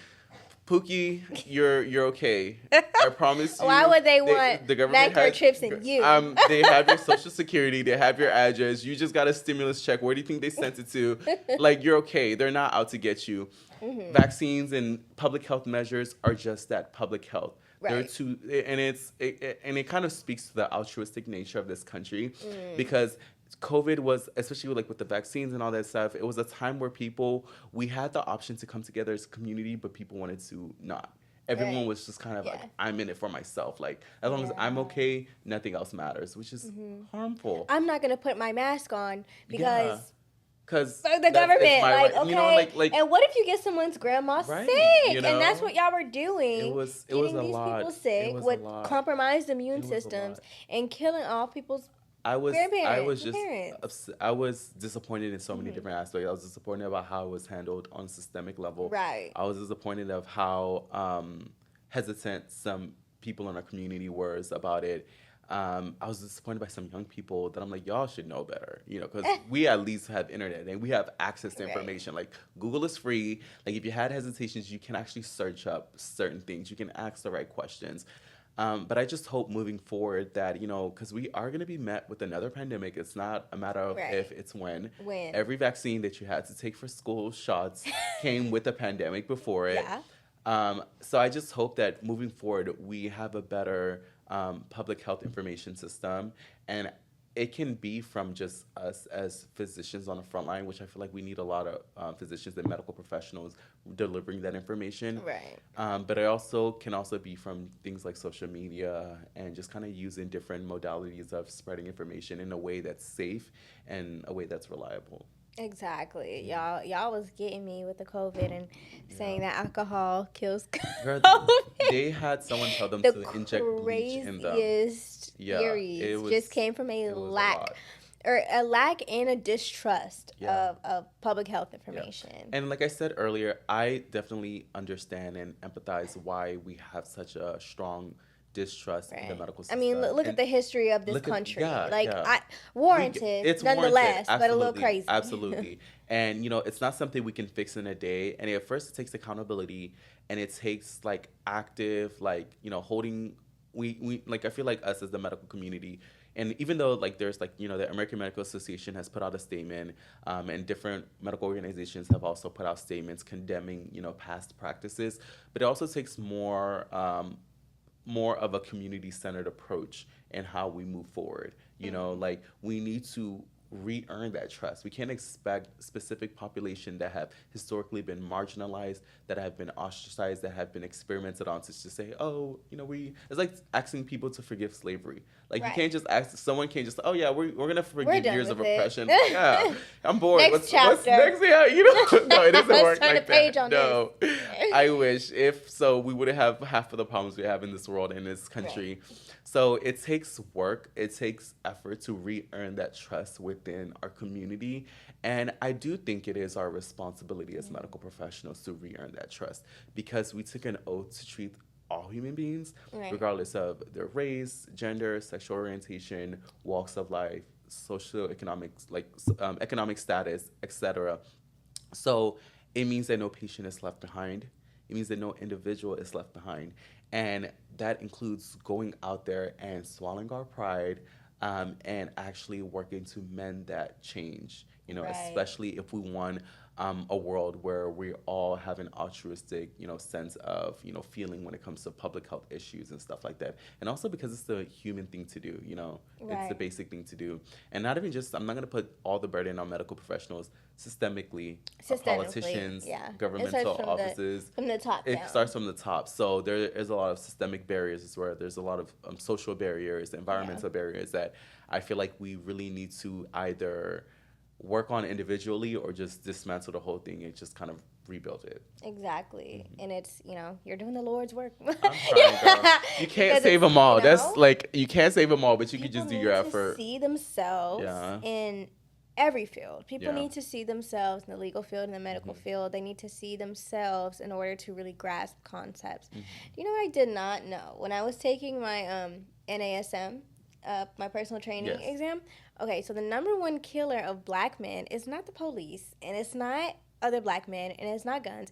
Pookie, you're okay. I promise you. Why would they want the government microchips in you? They have your social security, they have your address. You just got a stimulus check. Where do you think they sent it to? Like, you're okay. They're not out to get you. Mm-hmm. Vaccines and public health measures are just that, public health. Right. They're too, and it kind of speaks to the altruistic nature of this country, because COVID was, especially with the vaccines and all that stuff, it was a time where we had the option to come together as a community, but people wanted to not. Everyone was just kind of like, I'm in it for myself. Like, as long as I'm okay, nothing else matters, which is harmful. I'm not going to put my mask on because the government, right. Okay. And what if you get someone's grandma sick? And that's what y'all were doing. It was getting a these lot. people sick with compromised immune systems and killing all people's grandparents. I was disappointed in so many different aspects. I was disappointed about how it was handled on a systemic level. Right. I was disappointed of how hesitant some people in our community were about it. I was disappointed by some young people that I'm like, y'all should know better, because we at least have internet and we have access to information. Like, Google is free. Like, if you had hesitations, you can actually search up certain things. You can ask the right questions. But I just hope moving forward that, because we are going to be met with another pandemic. It's not a matter of if, it's when. Every vaccine that you had to take for school shots came with a pandemic before it. Yeah. So I just hope that moving forward, we have a better public health information system, and it can be from just us as physicians on the front line, which I feel like we need a lot of physicians and medical professionals delivering that information. Right. But it can also be from things like social media and just kind of using different modalities of spreading information in a way that's safe and a way that's reliable. Exactly. Y'all was getting me with the COVID and saying that alcohol kills Girl, COVID. they had someone tell them to inject bleach in them. The craziest theories just came from a lack and a distrust of public health information. Yeah. And like I said earlier, I definitely understand and empathize why we have such a strong distrust in the medical system. I mean, look at the history of this country. Warranted, it's nonetheless, warranted, but a little crazy. Absolutely. And, it's not something we can fix in a day. And at first, it takes accountability, and it takes, active, holding... We I feel like us as the medical community, and even though, there's, the American Medical Association has put out a statement, and different medical organizations have also put out statements condemning, past practices, but it also takes more of a community-centered approach in how we move forward. We need to re-earn that trust. We can't expect specific population that have historically been marginalized, that have been ostracized, that have been experimented on to just say, it's like asking people to forgive slavery. You can't just ask, someone can't just, we're going to forgive years of oppression. Yeah, I'm bored. What's next? Yeah, no, it doesn't work like that. No, I wish. If so, we wouldn't have half of the problems we have in this world, in this country. Right. So it takes work, it takes effort to re-earn that trust within our community. And I do think it is our responsibility as medical professionals to re-earn that trust, because we took an oath to treat all human beings, regardless of their race, gender, sexual orientation, walks of life, socioeconomic, economic status, etc. So it means that no patient is left behind. It means that no individual is left behind. And that includes going out there and swallowing our pride, and actually working to mend that change, especially if we want a world where we all have an altruistic, sense of, feeling when it comes to public health issues and stuff like that. And also because it's the human thing to do, it's the basic thing to do. And not even just, I'm not going to put all the burden on medical professionals systemically, politicians, governmental offices. From the top down. It starts from the top. So there is a lot of systemic barriers where there's a lot of social barriers, environmental barriers that I feel like we really need to either work on individually or just dismantle the whole thing and just kind of rebuild it. Exactly. Mm-hmm. And it's, you're doing the Lord's work. I'm trying, girl. You can't save them all. That's you can't save them all, but you can just do your effort. People need to see themselves in every field. People need to see themselves in the legal field, in the medical field. They need to see themselves in order to really grasp concepts. Mm-hmm. You know what I did not know? When I was taking my NASM, my personal training exam, okay, so the number one killer of black men is not the police, and it's not other black men, and it's not guns.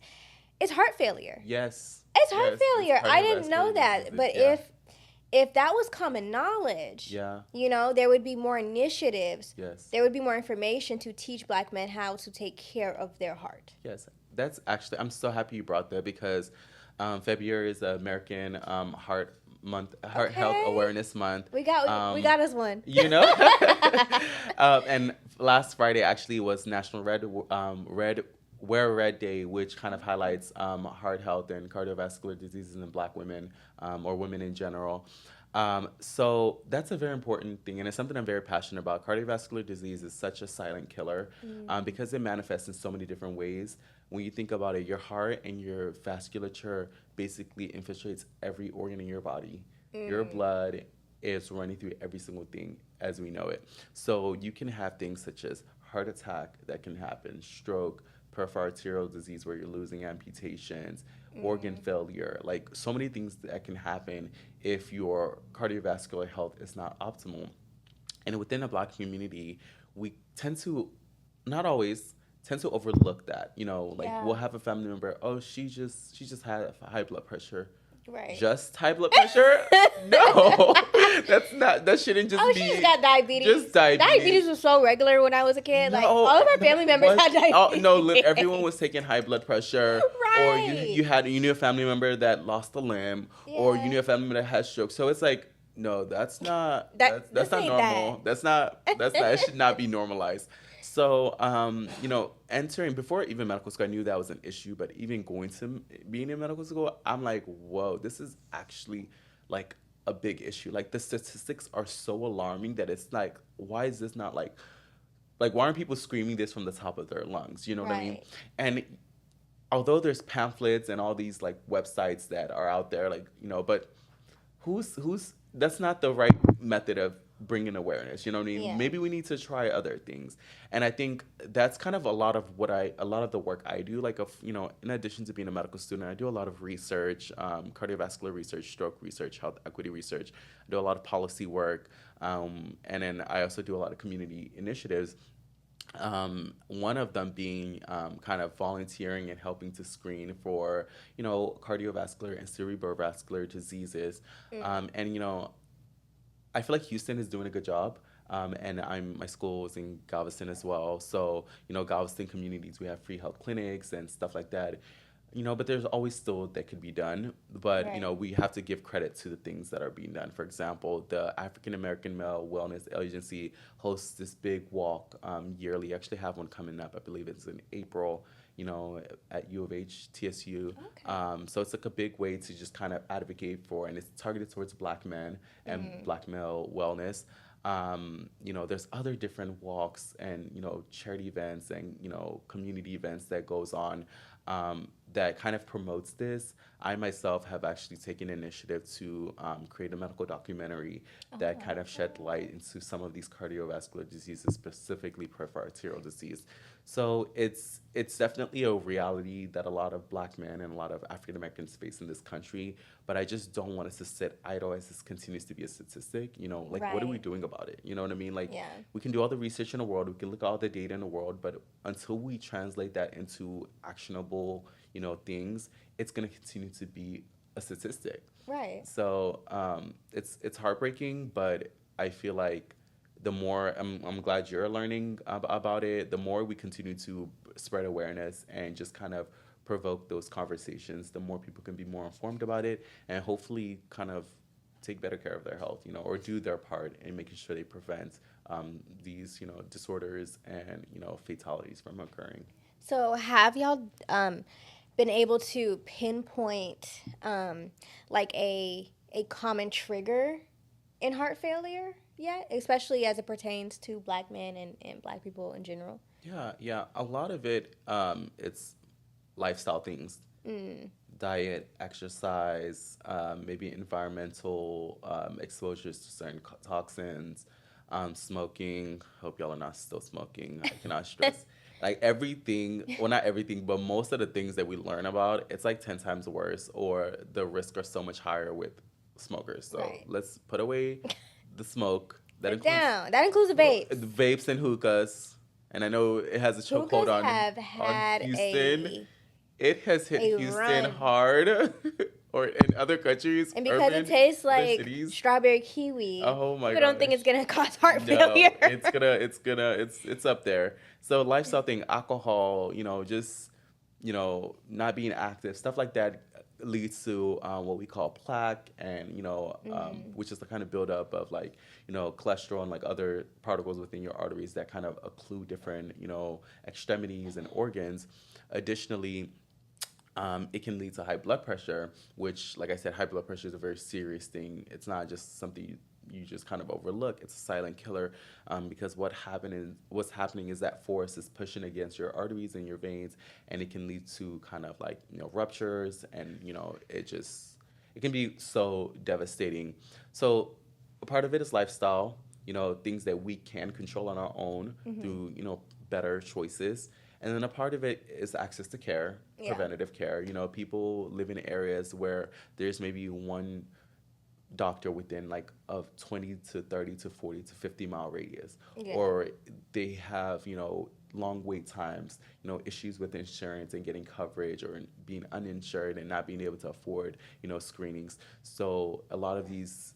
It's heart failure. Yes. It's heart Yes, it's failure. I didn't know cardiovascular that. diseases. But Yeah. if that was common knowledge, Yeah. there would be more initiatives. Yes. There would be more information to teach Black men how to take care of their heart. Yes. That's actually, I'm so happy you brought that because February is the American Heart Month, Heart Health Okay. Awareness Month. We got us one. You know, and last Friday actually was National Red Wear Red Day, which kind of highlights heart health and cardiovascular diseases in Black women or women in general. So that's a very important thing, and it's something I'm very passionate about. Cardiovascular disease is such a silent killer because it manifests in so many different ways. When you think about it, your heart and your vasculature basically infiltrates every organ in your body. Your blood is running through every single thing as we know it. So you can have things such as heart attack that can happen, stroke, peripheral arterial disease where you're losing amputations, organ failure, like so many things that can happen if your cardiovascular health is not optimal. And within the Black community, we tend to, not always, tend to overlook that. Like Yeah. we'll have a family member, oh, she just had high blood pressure. Right. Just high blood pressure? No, that shouldn't just Oh, be. she just got diabetes. Just diabetes. Diabetes was so regular when I was a kid. Like, No, all of our family members what? had diabetes. Oh no, everyone was taking high blood pressure, or you Right. you knew a family member that lost a limb, or you Yeah. knew a family member that had stroke. So it's like, no, that's not That- that's this not ain't normal. that. That's not it should not be normalized. So entering before even medical school, I knew that was an issue. But even going to being in medical school, I'm like, whoa, this is actually like a big issue. Like the statistics are so alarming that it's like, why is this not like why aren't people screaming this from the top of their lungs? You know what I mean? Right. And although there's pamphlets and all these like websites that are out there, like but who's that's not the right method of bringing awareness. You know what I mean? Yeah. Maybe we need to try other things. And I think that's kind of a lot of the work I do. Like in addition to being a medical student, I do a lot of research, cardiovascular research, stroke research, health equity research. I do a lot of policy work, and then I also do a lot of community initiatives. One of them being kind of volunteering and helping to screen for cardiovascular and cerebrovascular diseases. And I feel like Houston is doing a good job. And my school is in Galveston as well. So, Galveston communities, we have free health clinics and stuff like that. But there's always still that could be done. But, Right. we have to give credit to the things that are being done. For example, the African American Male Wellness Agency hosts this big walk yearly. I actually have one coming up. I believe it's in April, at U of H, TSU. Okay. So it's like a big way to just kind of advocate for, and it's targeted towards Black men and Black male wellness. There's other different walks and, charity events and, community events that goes on that kind of promotes this. I myself have actually taken initiative to create a medical documentary that kind of shed light into some of these cardiovascular diseases, specifically peripheral arterial disease. So it's definitely a reality that a lot of Black men and a lot of African Americans face in this country. But I just don't want us to sit idle as this continues to be a statistic. Like what are we Right. doing about it? You know what I mean? Like Yeah. we can do all the research in the world, we can look at all the data in the world, but until we translate that into actionable, things, it's going to continue to be a statistic. Right. So it's heartbreaking, but I feel like the more I'm glad you're learning about it, the more we continue to spread awareness and just kind of provoke those conversations, the more people can be more informed about it and hopefully kind of take better care of their health, or do their part in making sure they prevent these, disorders and, fatalities from occurring. So have y'all been able to pinpoint like a common trigger in heart failure yet, especially as it pertains to Black men and Black people in general? Yeah. A lot of it, it's lifestyle things, diet, exercise, maybe environmental exposures to certain toxins, smoking. Hope y'all are not still smoking. I cannot stress. Like everything, well, not everything, but most of the things that we learn about, it's like 10 times worse, or the risks are so much higher with smokers. So Right. let's put away the smoke. That Put it includes down. That includes the vapes. the vapes and hookahs. And I know it has a chokehold Hookahs have on had Houston. It has hit a Houston run. hard, or in other countries, And because it urban, tastes other like cities. strawberry kiwi, Oh my people don't think gosh. it's gonna cause heart No, failure. it's up there. So lifestyle thing, alcohol, just, not being active, stuff like that leads to what we call plaque, and which is the kind of buildup of like, cholesterol and like other particles within your arteries that kind of occlude different, extremities and organs. Additionally, it can lead to high blood pressure, which, like I said, high blood pressure is a very serious thing. It's not just something you just kind of overlook. It's a silent killer, because what's happening is that force is pushing against your arteries and your veins, and it can lead to kind of like, ruptures, and it can be so devastating. So a part of it is lifestyle, things that we can control on our own through, better choices. And then a part of it is access to care, Yeah. preventative care. People live in areas where there's maybe one doctor within like of 20 to 30 to 40 to 50-mile radius, Yeah. or they have long wait times, issues with insurance and getting coverage, or being uninsured and not being able to afford screenings. So a lot of these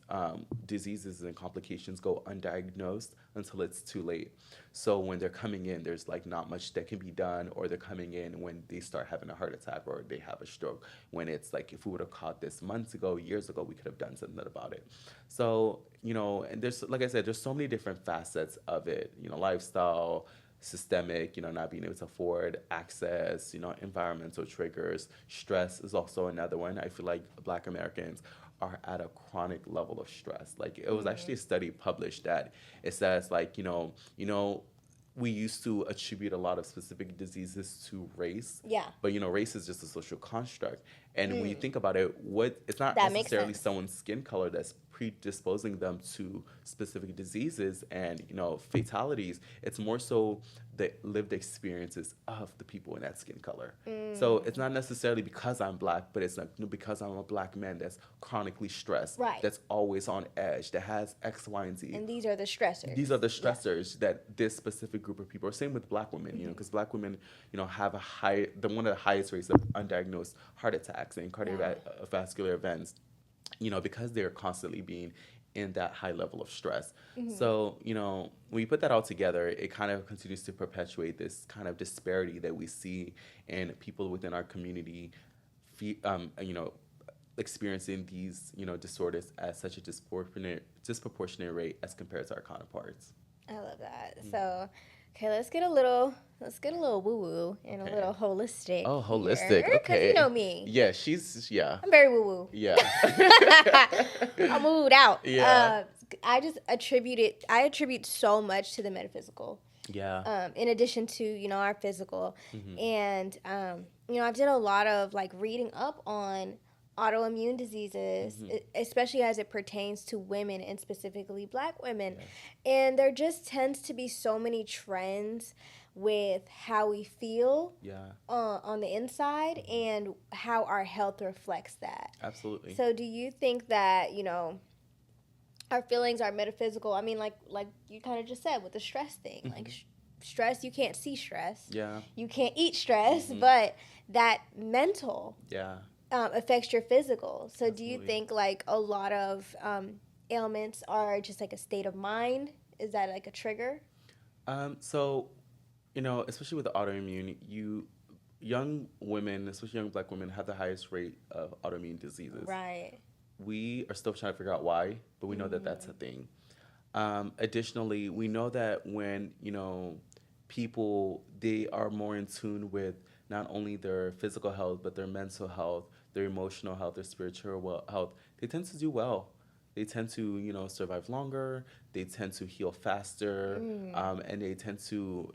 diseases and complications go undiagnosed until it's too late. So when they're coming in, there's like not much that can be done, or they're coming in when they start having a heart attack or they have a stroke, when it's like, if we would have caught this months ago, years ago, we could have done something about it. So and there's, like I said, there's so many different facets of it, lifestyle, systemic, not being able to afford access, environmental triggers. Stress is also another one. I feel like Black Americans are at a chronic level of stress. Like, it was actually a study published that it says, like, we used to attribute a lot of specific diseases to race. Yeah. But race is just a social construct. And when you think about it, it's not That makes necessarily sense. someone's skin color that's predisposing them to specific diseases and fatalities. It's more so the lived experiences of the people in that skin color. So it's not necessarily because I'm Black, but it's like, because I'm a Black man that's chronically stressed, Right. that's always on edge, that has X, Y, and Z. And these are the stressors. These are the stressors that this specific group of people are. Same with Black women, because Black women, have one of the highest rates of undiagnosed heart attacks and cardiovascular events, because they're constantly being in that high level of stress. So, when you put that all together, it kind of continues to perpetuate this kind of disparity that we see in people within our community, experiencing these, disorders at such a disproportionate rate as compared to our counterparts. I love that. So, okay, let's get a little woo woo and a little holistic. Oh, holistic. Because Okay. you know me. Yeah, I'm very woo woo. Yeah. I'm wooed out. Yeah. I attribute so much to the metaphysical. Yeah. In addition to, our physical. And, I did a lot of like reading up on autoimmune diseases, especially as it pertains to women and specifically Black women. Yes. And there just tends to be so many trends with how we feel Yeah. on the inside and how our health reflects that. Absolutely. So do you think that, our feelings are metaphysical? I mean, like you kind of just said with the stress thing, like stress, you can't see stress. Yeah. You can't eat stress, but that mental Yeah. affects your physical. So do you Absolutely. think like a lot of ailments are just like a state of mind? Is that like a trigger? So, especially with the autoimmune, young women, especially young Black women, have the highest rate of autoimmune diseases. Right. We are still trying to figure out why, but we know that that's a thing. Additionally, we know that when, people, they are more in tune with not only their physical health, but their mental health, their emotional health, their spiritual health, they tend to do well. They tend to, survive longer. They tend to heal faster, and they tend to,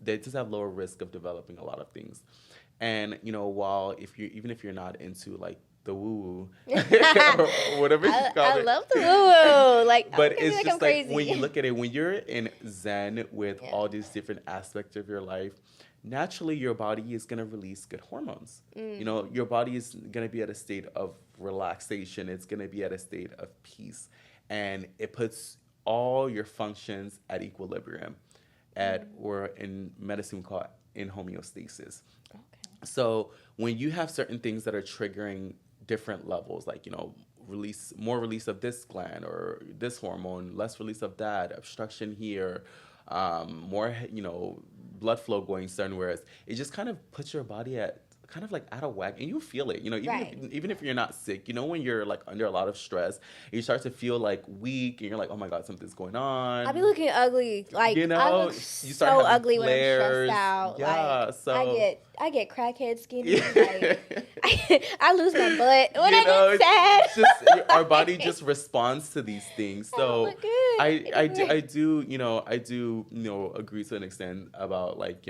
they just have lower risk of developing a lot of things. And while even if you're not into like the woo woo, or whatever you call I it, love the woo woo. Like, but don't get me it's like just I'm like crazy. when you look at it, when you're in Zen with all these different aspects of your life, naturally your body is going to release good hormones. Your body is going to be at a state of relaxation. It's going to be at a state of peace. And it puts all your functions at equilibrium, or in medicine we call it in homeostasis. Okay. So when you have certain things that are triggering different levels, like, release of this gland or this hormone, less release of that, obstruction here, more, blood flow going certain whereas it just kind of puts your body at kind of like out of whack, and you feel it, Right. even if you're not sick, when you're like under a lot of stress, you start to feel like weak, and you're like, oh my god, something's going I be on. looking ugly. Like I look You start so having ugly when I'm stressed flares. out. Yeah, Like so I get crackhead skinny. Like I lose my butt when I it's get sad. just our body just responds to these things. I don't So look good anyway. I do agree to an extent about, like,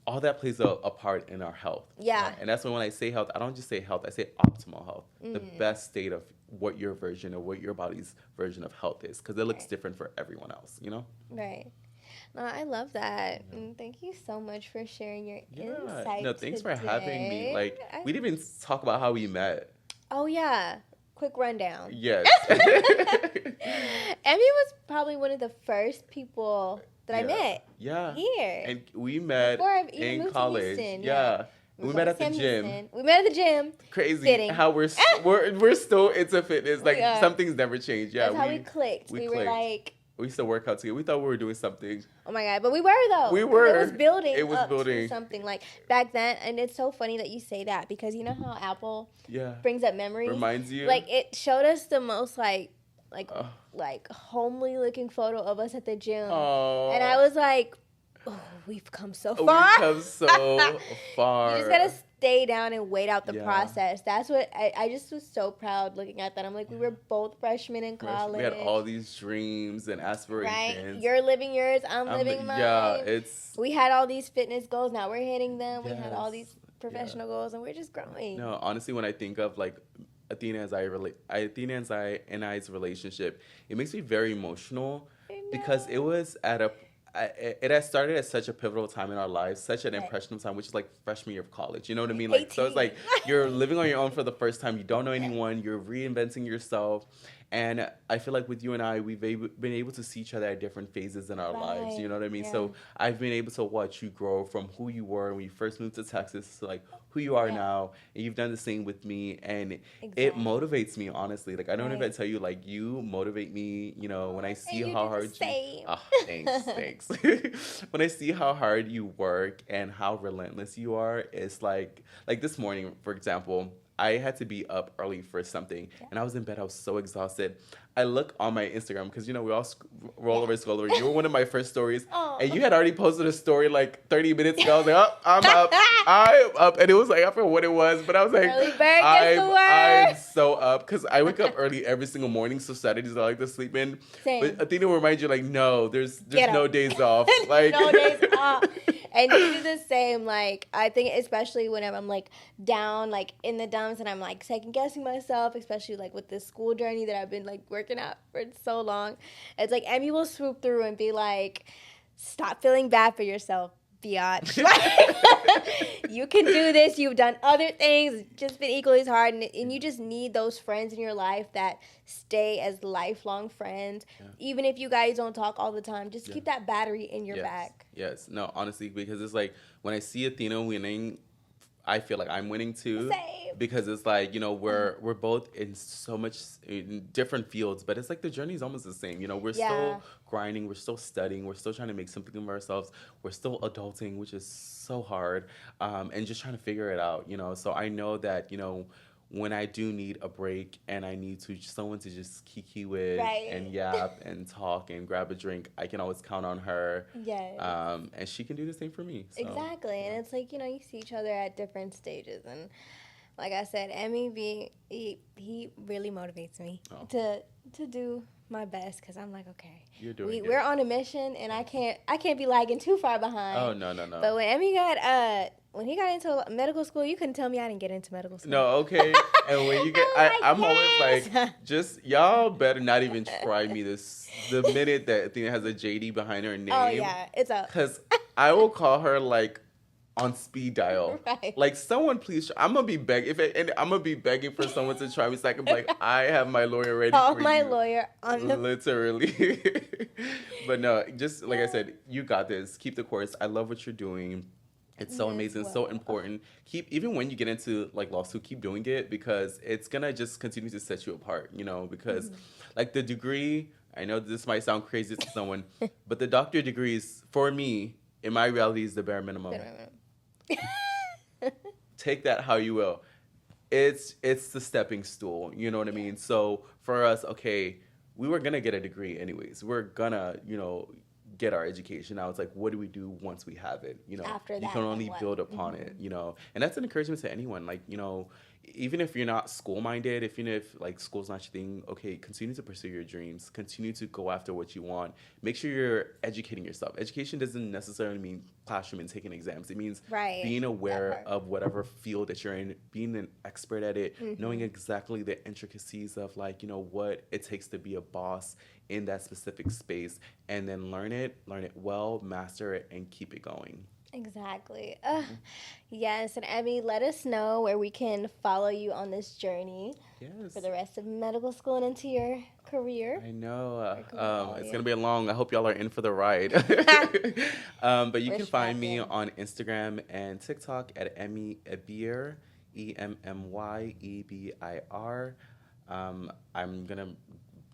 all that plays a part in our health. Yeah. And that's when I say health, I don't just say health, I say optimal health. The best state of what your version or what your body's version of health is, because it looks Right. different for everyone else. Right. No, I love that. And thank you so much for sharing your insight. No, thanks for having me. today. Like, we didn't even talk about how we met. Oh yeah. Quick rundown. Yes. Emmy was probably one of the first people that I met Yeah. here. And we met Before I even in moved to college. Houston, Yeah. We met at the gym. We met at the gym. Crazy Fitting. how we're still into fitness. Like, We are. something's never changed. Yeah. That's how we clicked. We were clicked. like, We used to work out together. We thought we were doing something. oh my god, but we were though. We were. It was building. It was up building. to something like back then, and it's so funny that you say that because you know how Apple Yeah. brings up memories. Reminds you. Like it showed us the most like Oh. homely looking photo of us at the gym, Oh. and I was like, oh, we've come so far. We've come so far. You just gotta stay down and wait out the Yeah. process. That's what I just was so proud looking at that. I'm like, we were both freshmen in college. We had all these dreams and right. aspirations. You're living yours. I'm living mine. Yeah, We had all these fitness goals. Now we're hitting them. We had all Yes. these professional goals, and we're just growing. No, honestly, when I think of like Athena and I's relationship, it makes me very emotional because it was it had started at such a pivotal time in our lives, such an impressionable time, which is like freshman year of college. You know what I mean? Like, so it's like you're living on your own for the first time. You don't know anyone. You're reinventing yourself. And I feel like with you and I, we've been able to see each other at different phases in our lives. You know what I mean? Yeah. So I've been able to watch you grow from who you were when you first moved to Texas to like who you are now. And you've done the same with me. And it motivates me, honestly. Like, I don't know if I tell you, like, you motivate me, when I see how hard you... Oh, thanks. When I see how hard you work and how relentless you are, it's like this morning, for example, I had to be up early for something, and I was in bed. I was so exhausted. I look on my Instagram because, we all roll over, scroll over. You were one of my first stories, and you had already posted a story like 30 minutes ago. I was like, oh, I'm up. I'm up. And it was like, I forgot what it was, but I was like, Early bird gets the worm. I'm so up because I wake up early every single morning, so Saturdays I like to sleep in. Same. But Athena will remind you, like, no, there's no days off. Like, no days off. And you do the same. Like, I think especially whenever I'm like down, like in the dumps, and I'm like second guessing myself, especially like with this school journey that I've been like working out for so long. It's like Emmy will swoop through and be like, stop feeling bad for yourself, biatch. You can do this. You've done other things. It's just been equally as hard. And you just need those friends in your life that stay as lifelong friends. Yeah. Even if you guys don't talk all the time, just keep that battery in your back. Yes. No, honestly, because it's like when I see Athena winning, I feel like I'm winning too. Same. Because it's like, we're both in so much in different fields, but it's like the journey is almost the same. We're still grinding, we're still studying, we're still trying to make something of ourselves. We're still adulting, which is so hard, and just trying to figure it out, So I know that, when I do need a break and I need someone to just kiki with and yap and talk and grab a drink, I can always count on her. Yes. And she can do the same for me. So, exactly. And it's like, you see each other at different stages. And like I said, Emmy, he really motivates me to do my best because I'm like, okay, we're on a mission and I can't be lagging too far behind. Oh, no. But when Emmy when he got into medical school, you couldn't tell me I didn't get into medical school. No, okay. And when you get, I'm always like, just y'all better not even try me the minute that Athena has a JD behind her name. Oh yeah, it's up. Because I will call her like on speed dial. Right. Like, someone please, I'm gonna be begging for someone to try me so I can be like, I have my lawyer ready Call for my you. lawyer on the literally. But no, just like I said, you got this. Keep the course. I love what you're doing. It's so amazing, so important. Keep even when you get into like law school, keep doing it because it's gonna just continue to set you apart. Because like the degree, I know this might sound crazy to someone, but the doctorate degrees for me, in my reality, is the bare minimum. Take that how you will. It's the stepping stool. You know what I mean? So for us, okay, we were gonna get a degree anyways. We're gonna, get our education. Now it's like, what do we do once we have it? After You that, can then only what? build upon it. And that's an encouragement to anyone. Like, even if you're not school minded, even if like school's not your thing, okay, continue to pursue your dreams. Continue to go after what you want. Make sure you're educating yourself. Education doesn't necessarily mean classroom and taking exams. It means Right. being That aware part. of whatever field that you're in, being an expert at it, knowing exactly the intricacies of like, what it takes to be a boss in that specific space, and then learn it well, master it, and keep it going. Exactly. Yes, and Emmy, let us know where we can follow you on this journey Yes. for the rest of medical school and into your career. I know. Career It's gonna be long. I hope y'all are in for the ride. But you We're can find strapped me in. on Instagram and TikTok at Emmy Ebir, EMMYEBIR. I'm gonna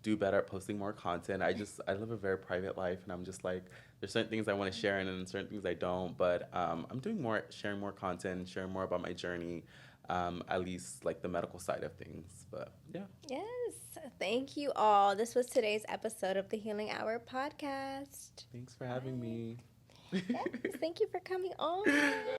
do better at posting more content. I live a very private life, and I'm just like, there's certain things I want to share and then certain things I don't. But I'm doing more, sharing more content, sharing more about my journey, at least like the medical side of things. But yeah. Yes. Thank you all. This was today's episode of the Healing Hour podcast. Thanks for having me. Yes, thank you for coming on.